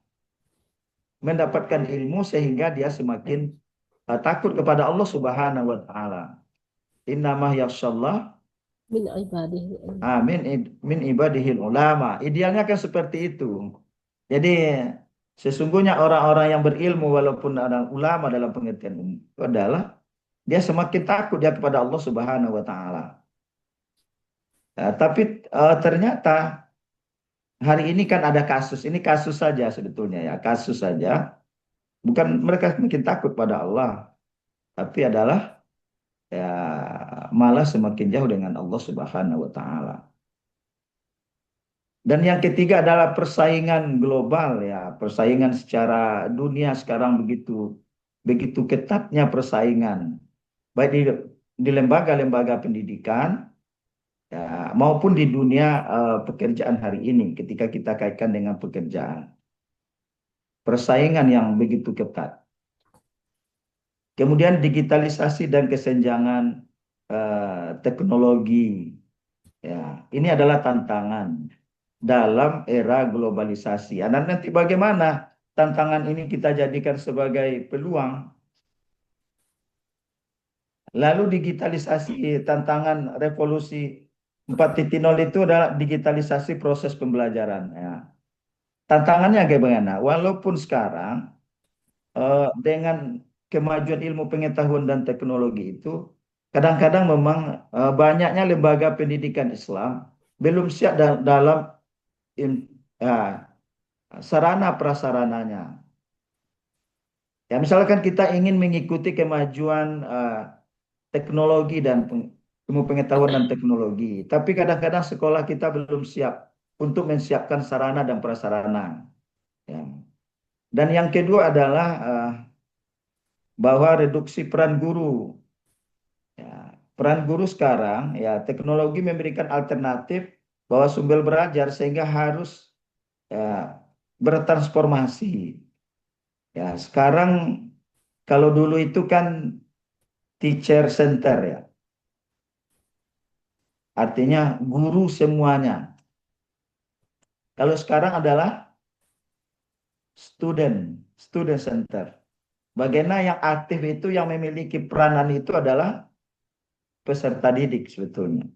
mendapatkan ilmu sehingga dia semakin takut kepada Allah Subhanahu wa taala. Innamah yakhsyallah min ibadihi. min ibadihil ulama. Idealnya kan seperti itu. Jadi sesungguhnya orang-orang yang berilmu walaupun orang ulama dalam pengertian umum itu adalah dia semakin takut dia kepada Allah Subhanahu wa taala. Tapi ternyata hari ini kan ada kasus, ini kasus saja sebetulnya ya, kasus saja. Bukan mereka semakin takut pada Allah, tapi adalah ya malah semakin jauh dengan Allah Subhanahu wa taala. Dan yang ketiga adalah persaingan global ya, persaingan secara dunia sekarang begitu ketatnya persaingan, baik di lembaga-lembaga pendidikan ya, maupun di dunia pekerjaan hari ini ketika kita kaitkan dengan pekerjaan. Persaingan yang begitu ketat. Kemudian digitalisasi dan kesenjangan teknologi. Ya, ini adalah tantangan dalam era globalisasi. Dan nanti bagaimana tantangan ini kita jadikan sebagai peluang. Lalu digitalisasi, tantangan revolusi 4.0 itu adalah digitalisasi proses pembelajaran. Ya. Tantangannya bagaimana? Walaupun sekarang dengan kemajuan ilmu pengetahuan dan teknologi itu, kadang-kadang memang banyaknya lembaga pendidikan Islam belum siap dalam sarana prasarananya. Ya, misalkan kita ingin mengikuti kemajuan teknologi dan ilmu pengetahuan dan teknologi, tapi kadang-kadang sekolah kita belum siap untuk menyiapkan sarana dan prasarana. Ya. Dan yang kedua adalah bahwa reduksi peran guru. Ya, peran guru sekarang, ya teknologi memberikan alternatif bahwa sumber belajar sehingga harus ya, bertransformasi. Ya, sekarang kalau dulu itu kan teacher center ya. Artinya guru semuanya. Kalau sekarang adalah student center. Bagaimana yang aktif itu yang memiliki peranan itu adalah peserta didik sebetulnya.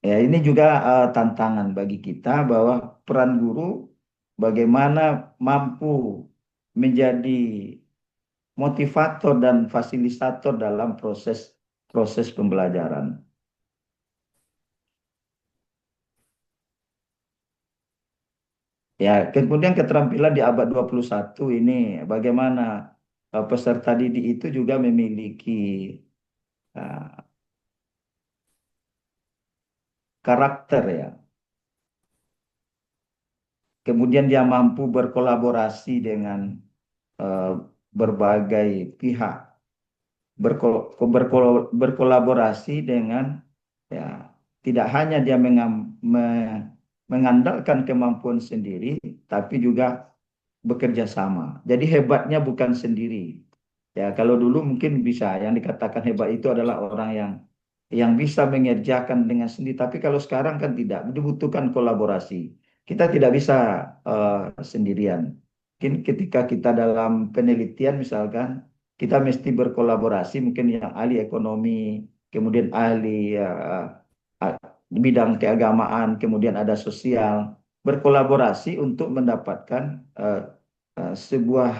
Ya, ini juga tantangan bagi kita bahwa peran guru bagaimana mampu menjadi motivator dan fasilitator dalam proses pembelajaran. Ya, kemudian keterampilan di abad 21 ini bagaimana peserta didik itu juga memiliki karakter ya. Kemudian dia mampu berkolaborasi dengan berbagai pihak. Berkolaborasi dengan ya tidak hanya dia mengandalkan kemampuan sendiri, tapi juga bekerja sama. Jadi hebatnya bukan sendiri. Ya, kalau dulu mungkin bisa, yang dikatakan hebat itu adalah orang yang bisa mengerjakan dengan sendiri. Tapi kalau sekarang kan tidak, dibutuhkan kolaborasi. Kita tidak bisa sendirian. Mungkin ketika kita dalam penelitian misalkan, kita mesti berkolaborasi, mungkin yang ahli ekonomi, kemudian ahli bidang keagamaan, kemudian ada sosial, berkolaborasi untuk mendapatkan sebuah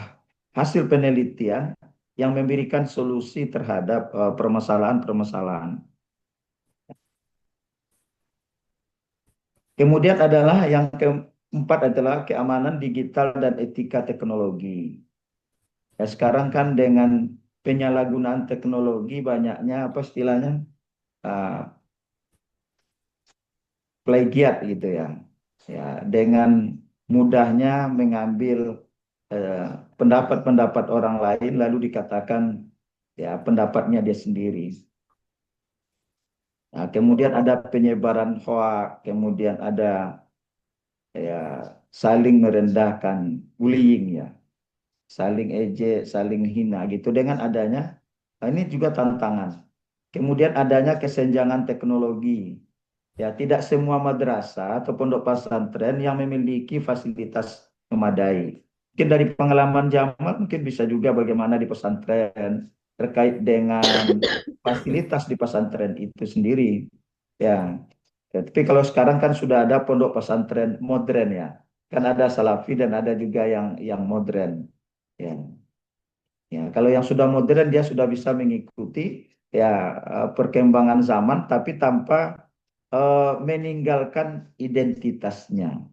hasil penelitian yang memberikan solusi terhadap permasalahan-permasalahan. Kemudian adalah yang keempat adalah keamanan digital dan etika teknologi. Ya, sekarang kan dengan penyalahgunaan teknologi banyaknya apa istilahnya plagiat gitu ya. Ya, dengan mudahnya mengambil pendapat-pendapat orang lain lalu dikatakan ya pendapatnya dia sendiri. kemudian ada penyebaran hoak, kemudian ada ya saling merendahkan, bullying ya, saling ejek, saling hina gitu dengan adanya ini juga tantangan. Kemudian adanya kesenjangan teknologi. Ya, tidak semua madrasah atau pondok pesantren yang memiliki fasilitas memadai. Mungkin dari pengalaman Jamal mungkin bisa juga bagaimana di pesantren terkait dengan fasilitas di pesantren itu sendiri. Ya, tapi kalau sekarang kan sudah ada pondok pesantren modern ya. Kan ada salafi dan ada juga yang modern. Ya. Ya, kalau yang sudah modern dia sudah bisa mengikuti ya perkembangan zaman tapi tanpa meninggalkan identitasnya.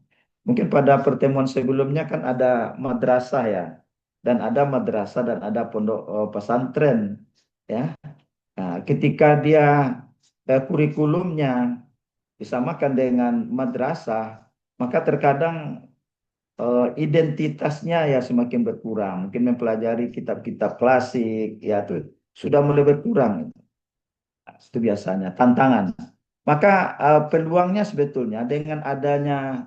Mungkin pada pertemuan sebelumnya kan ada madrasah ya, dan ada madrasah dan ada pondok pesantren ya. Nah, ketika dia kurikulumnya disamakan dengan madrasah, maka terkadang identitasnya ya semakin berkurang. Mungkin mempelajari kitab-kitab klasik ya itu sudah mulai berkurang. Itu biasanya tantangan. Maka peluangnya sebetulnya dengan adanya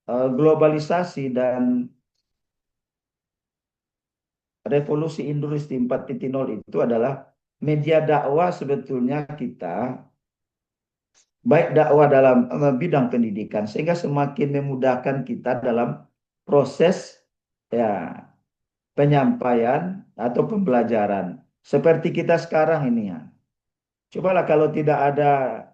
globalisasi dan revolusi industri 4.0 itu adalah media dakwah sebetulnya kita baik dakwah dalam bidang pendidikan sehingga semakin memudahkan kita dalam proses ya penyampaian atau pembelajaran seperti kita sekarang ini ya. Cobalah kalau tidak ada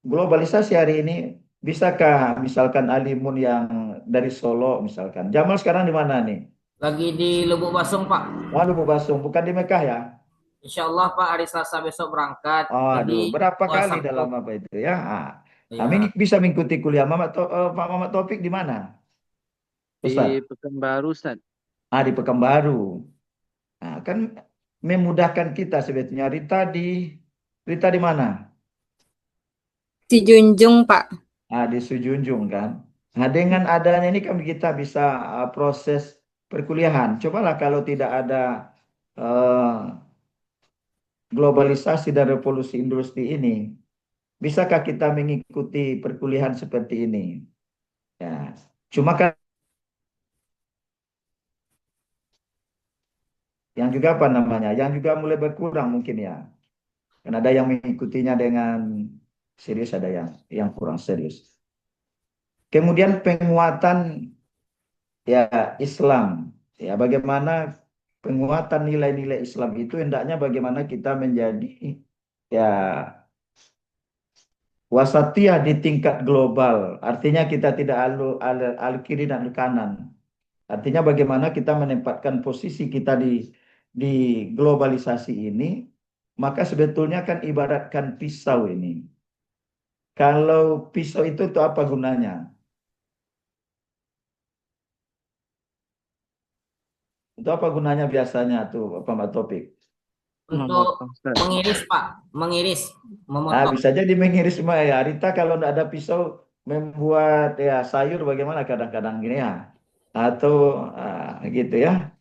globalisasi hari ini, bisakah misalkan Alimun yang dari Solo misalkan. Jamal sekarang di mana nih? Lagi di Lubuk Basung, Pak. Oh, Lubuk Basung, bukan di Mekah ya? Insya Allah, Pak, hari Selasa besok berangkat. Aduh, Jadi berapa kali Sabtu. dalam apa itu ya? Kami Ya. bisa mengikuti kuliah Pak Muhammad Taufik di mana? Di Ustaz? Pekanbaru, Ustaz. Di Pekanbaru. Nah, kan memudahkan kita sebetulnya. Rita di mana? Di Junjung, Pak. Di Sujunjung kan. Nah, dengan adanya ini kan kita bisa proses perkuliahan. Cobalah kalau tidak ada globalisasi dan revolusi industri ini, bisakah kita mengikuti perkuliahan seperti ini? Ya, cuma kan yang juga apa namanya? Yang juga mulai berkurang mungkin ya. Kan ada yang mengikutinya dengan serius, ada yang kurang serius. Kemudian penguatan ya Islam. Ya, bagaimana penguatan nilai-nilai Islam itu hendaknya bagaimana kita menjadi ya wasatiyah di tingkat global. Artinya kita tidak al kiri dan al kanan. Artinya bagaimana kita menempatkan posisi kita di globalisasi ini, maka sebetulnya kan ibaratkan pisau ini. Kalau pisau itu tuh apa gunanya? Itu apa gunanya biasanya tuh, Pak Mat Topik? Untuk mengiris, Pak. Mengiris, memotong. Bisa jadi mengiris semua ya. Rita kalau tidak ada pisau membuat ya sayur bagaimana kadang-kadang gini ya. Atau gitu ya.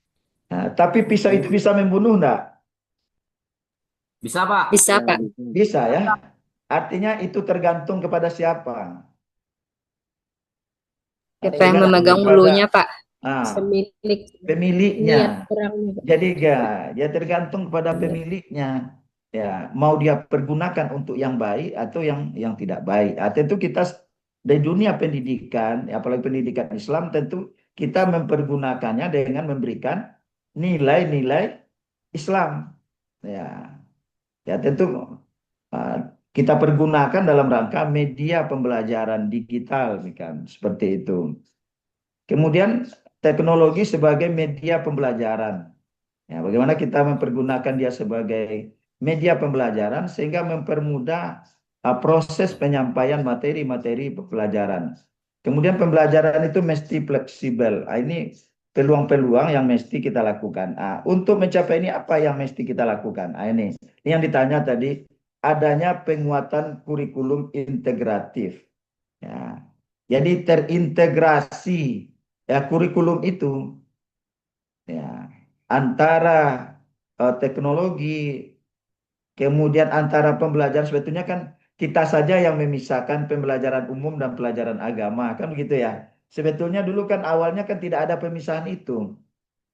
Nah, tapi pisau itu bisa membunuh enggak? Bisa, Pak. Bisa, Pak. Bisa ya. Artinya itu tergantung kepada siapa. Siapa yang memegang bulunya, Pak? Pemiliknya. Jadi ya tergantung kepada pemiliknya. Ya, mau dia pergunakan untuk yang baik atau yang tidak baik. Tentu kita di dunia pendidikan, apalagi pendidikan Islam, tentu kita mempergunakannya dengan memberikan nilai-nilai Islam. Ya tentu kita pergunakan dalam rangka media pembelajaran digital, kan seperti itu. Kemudian teknologi sebagai media pembelajaran. Ya, bagaimana kita mempergunakan dia sebagai media pembelajaran sehingga mempermudah proses penyampaian materi-materi pelajaran. Kemudian pembelajaran itu mesti fleksibel. Ini peluang-peluang yang mesti kita lakukan. Untuk mencapai ini apa yang mesti kita lakukan? Ini yang ditanya tadi, adanya penguatan kurikulum integratif. Ya. Jadi terintegrasi ya kurikulum itu ya antara teknologi Kemudian antara pembelajaran sebetulnya kan kita saja yang memisahkan pembelajaran umum dan pelajaran agama, kan begitu ya. Sebetulnya dulu kan awalnya kan tidak ada pemisahan itu.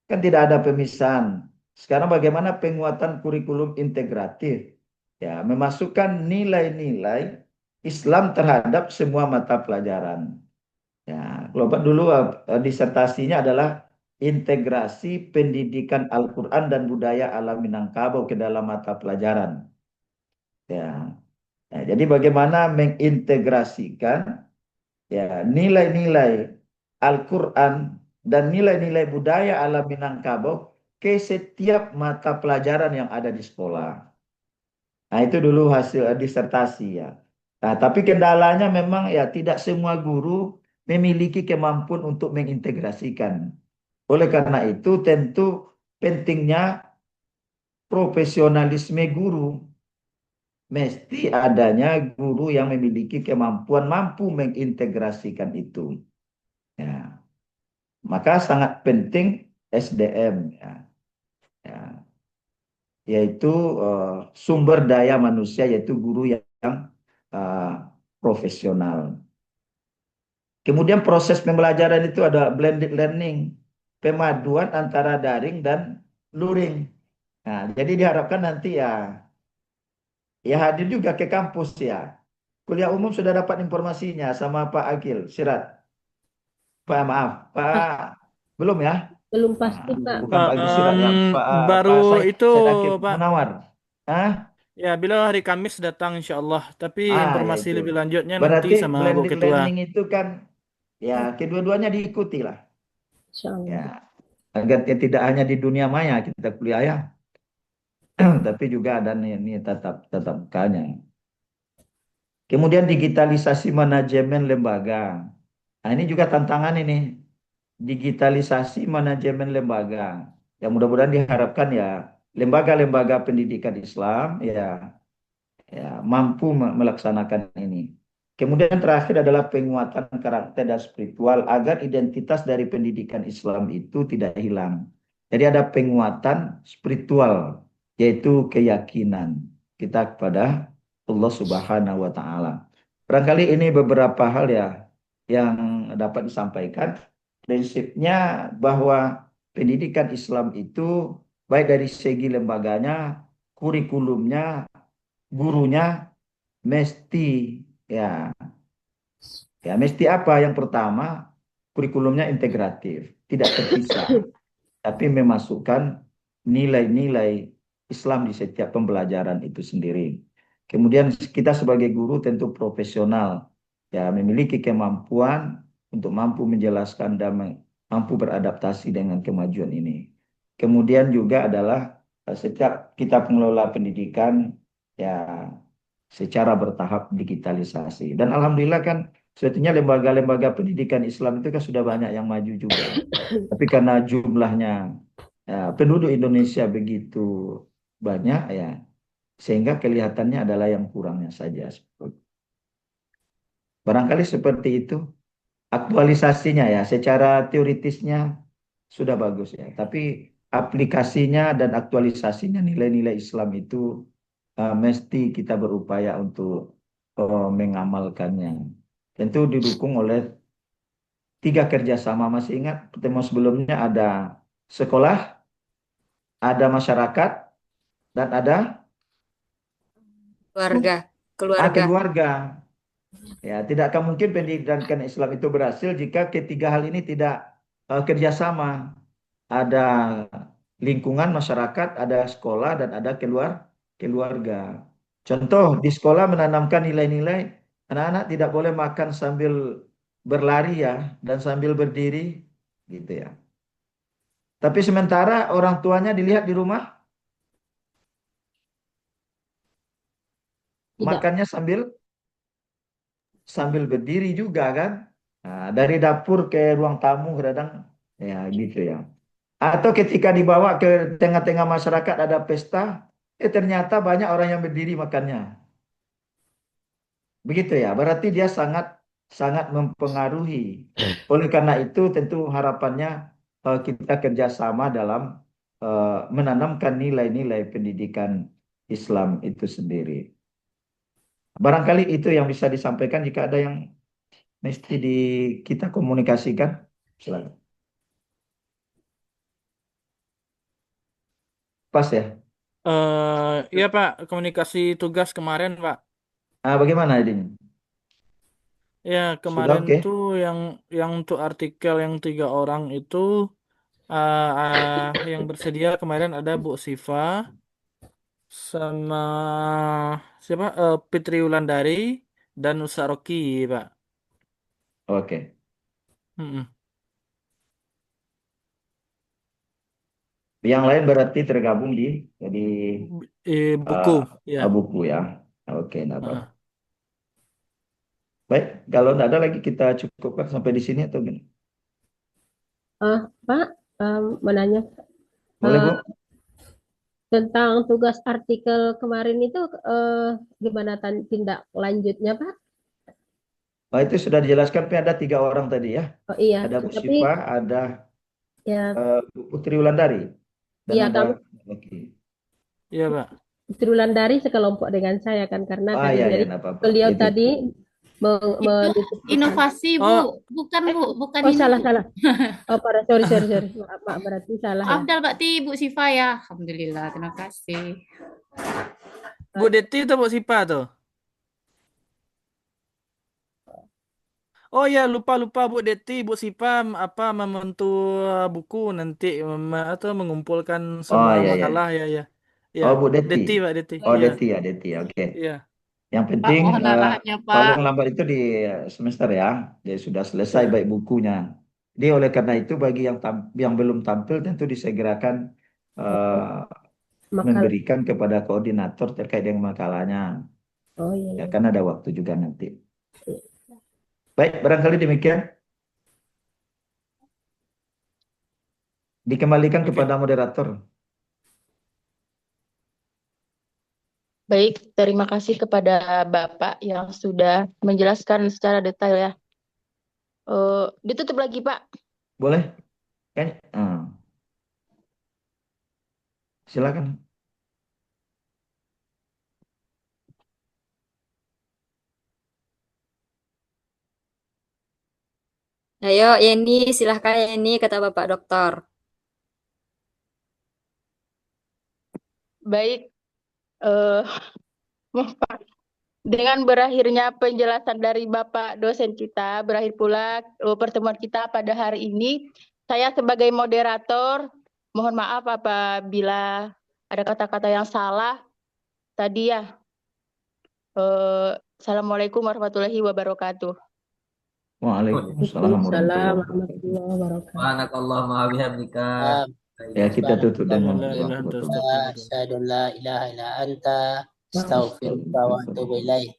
Kan tidak ada pemisahan. Sekarang bagaimana penguatan kurikulum integratif? Ya, memasukkan nilai-nilai Islam terhadap semua mata pelajaran. Ya, kalau Pak dulu disertasinya adalah integrasi pendidikan Al-Quran dan budaya alam Minangkabau ke dalam mata pelajaran. Ya, nah, jadi bagaimana mengintegrasikan ya nilai-nilai Al-Quran dan nilai-nilai budaya alam Minangkabau ke setiap mata pelajaran yang ada di sekolah. Nah, itu dulu hasil disertasi ya. Nah, tapi kendalanya memang ya tidak semua guru memiliki kemampuan untuk mengintegrasikan. Oleh karena itu tentu pentingnya profesionalisme guru. Mesti adanya guru yang memiliki kemampuan mampu mengintegrasikan itu. Ya. Maka sangat penting SDM ya. Ya. Yaitu sumber daya manusia yaitu guru yang eh, profesional. Kemudian proses pembelajaran itu ada blended learning, pemaduan antara daring dan luring. Nah, jadi diharapkan nanti ya hadir juga ke kampus ya. Kuliah umum sudah dapat informasinya sama Pak Akil Sirat. Pak maaf, Pak belum ya? Belum pasti, Pak. Bukan Pak Akil Sirat ya, Baru Pak itu Said Akil Pak. Munawar. Hah? Ya, beliau hari Kamis datang insya Allah. Tapi Ya informasi itu. lebih lanjutnya nanti Berarti sama Bu blended Ketua. learning itu kan ya kedua-duanya diikuti lah. Insya Allah. Ya, agar tidak hanya di dunia maya kita kuliah ya, tapi juga ada ini tatap mukanya. Kemudian digitalisasi manajemen lembaga. Nah, ini juga tantangan ini. Digitalisasi manajemen lembaga. Yang mudah-mudahan diharapkan ya lembaga-lembaga pendidikan Islam ya mampu melaksanakan ini. Kemudian terakhir adalah penguatan karakter dan spiritual agar identitas dari pendidikan Islam itu tidak hilang. Jadi ada penguatan spiritual yaitu keyakinan kita kepada Allah Subhanahu wa taala. Barangkali ini beberapa hal ya yang dapat disampaikan. Prinsipnya bahwa pendidikan Islam itu baik dari segi lembaganya, kurikulumnya, gurunya mesti ya mesti apa? Yang pertama, kurikulumnya integratif, tidak terpisah, tapi memasukkan nilai-nilai Islam di setiap pembelajaran itu sendiri. Kemudian kita sebagai guru tentu profesional, ya memiliki kemampuan untuk mampu menjelaskan dan mampu beradaptasi dengan kemajuan ini. Kemudian juga adalah setiap kita pengelola pendidikan ya secara bertahap digitalisasi. Dan alhamdulillah kan sebetulnya lembaga-lembaga pendidikan Islam itu kan sudah banyak yang maju juga. Tapi karena jumlahnya penduduk Indonesia begitu banyak ya, sehingga kelihatannya adalah yang kurangnya saja. Barangkali seperti itu. Aktualisasinya ya, secara teoritisnya sudah bagus ya. Tapi aplikasinya dan aktualisasinya nilai-nilai Islam itu mesti kita berupaya untuk mengamalkannya. Tentu didukung oleh 3 kerjasama. Masih ingat pertemuan sebelumnya ada sekolah, ada masyarakat, dan ada keluarga. Ya, tidak akan mungkin pendidikan Islam itu berhasil jika ketiga hal ini tidak kerjasama. Ada lingkungan masyarakat, ada sekolah, dan ada keluarga. Contoh, di sekolah menanamkan nilai-nilai, anak-anak tidak boleh makan sambil berlari ya, dan sambil berdiri, gitu ya. Tapi sementara orang tuanya dilihat di rumah, makannya sambil berdiri juga kan. Nah, dari dapur ke ruang tamu kadang ya gitu ya. Atau ketika dibawa ke tengah-tengah masyarakat ada pesta, ternyata banyak orang yang berdiri makannya. Begitu ya, berarti dia sangat mempengaruhi. Oleh karena itu tentu harapannya kita kerjasama dalam menanamkan nilai-nilai pendidikan Islam itu sendiri. Barangkali itu yang bisa disampaikan. Jika ada yang mesti kita komunikasikan, silakan. Pas ya. Iya Pak, komunikasi tugas kemarin Pak. Bagaimana ini? Ya Sudah kemarin oke? tuh yang untuk artikel yang 3 orang itu yang bersedia kemarin ada Bu Siva sama siapa Fitri Wulandari dan Nusa Roki Pak. Oke. Mm-mm. Yang lain berarti tergabung jadi Buku ya. buku ya. Oke, enggak apa. Heeh. Baik, kalau tidak ada lagi kita cukupkan sampai di sini atau gimana? Pak, menanya Boleh, Bu? tentang tugas artikel kemarin itu gimana tindak lanjutnya, Pak? Itu sudah dijelaskan, tapi ada 3 orang tadi ya. Oh iya, Ada Bu tapi Syifa, ada ya, Bu Putri Wulandari, dan iya ada kami Oke. Iya Pak. Wulandari sekelompok dengan saya kan karena tadi Ya, dari enggak apa-apa. beliau Itu. tadi Itu mendiskusikan. inovasi, Bu. Oh, Bukan, Bu. Bukan Oh ini, salah Bu. salah. Oh sorry. Maaf, berarti salah Maaf ya. dah berarti Bu Siva ya. Alhamdulillah, terima kasih. Bu Deti atau Bu Sipa tuh? Oh ya lupa Bu Deti, Bu Sipa membantu buku nanti atau mengumpulkan semua Iya, iya. makalah ya. Ya, Bu Deti. Deti Pak Deti. Oh, Iya. Deti ya, Deti. Oke. Iya. Yang Pak, penting mohon arahannya, paling Pak. lambat itu di semester ya. Dia sudah selesai Iya. baik bukunya. Jadi oleh karena itu bagi yang belum tampil tentu disegerakan Makalah. memberikan kepada koordinator terkait dengan makalahnya. Oh iya. Ya kan ada waktu juga nanti. Baik, barangkali demikian. Dikembalikan Oke. kepada moderator. Baik, terima kasih kepada Bapak yang sudah menjelaskan secara detail ya. Ditutup lagi Pak. Boleh? Kan? Silakan. Ayo, Yeni, silahkan Yeni, kata Bapak Dokter. Baik, dengan berakhirnya penjelasan dari Bapak dosen kita, berakhir pula pertemuan kita pada hari ini. Saya sebagai moderator, mohon maaf apabila ada kata-kata yang salah. Tadi ya, Assalamualaikum warahmatullahi wabarakatuh. Waalaikumsalam warahmatullahi wabarakatuh. Subhanakallah maha bihamdika. Ya, kita tutup dengan Asyhadu an la ilaha illa anta astaghfiruka wa atubu ilaik.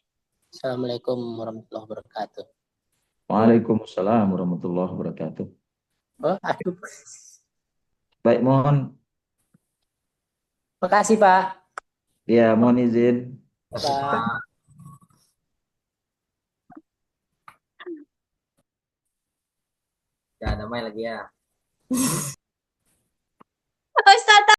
Assalamualaikum warahmatullahi wabarakatuh. Waalaikumsalam warahmatullahi wabarakatuh. Aduh. Baik, mohon. Makasih, Pak. Ya, mohon izin. Pak. Ya, damai lagi ya.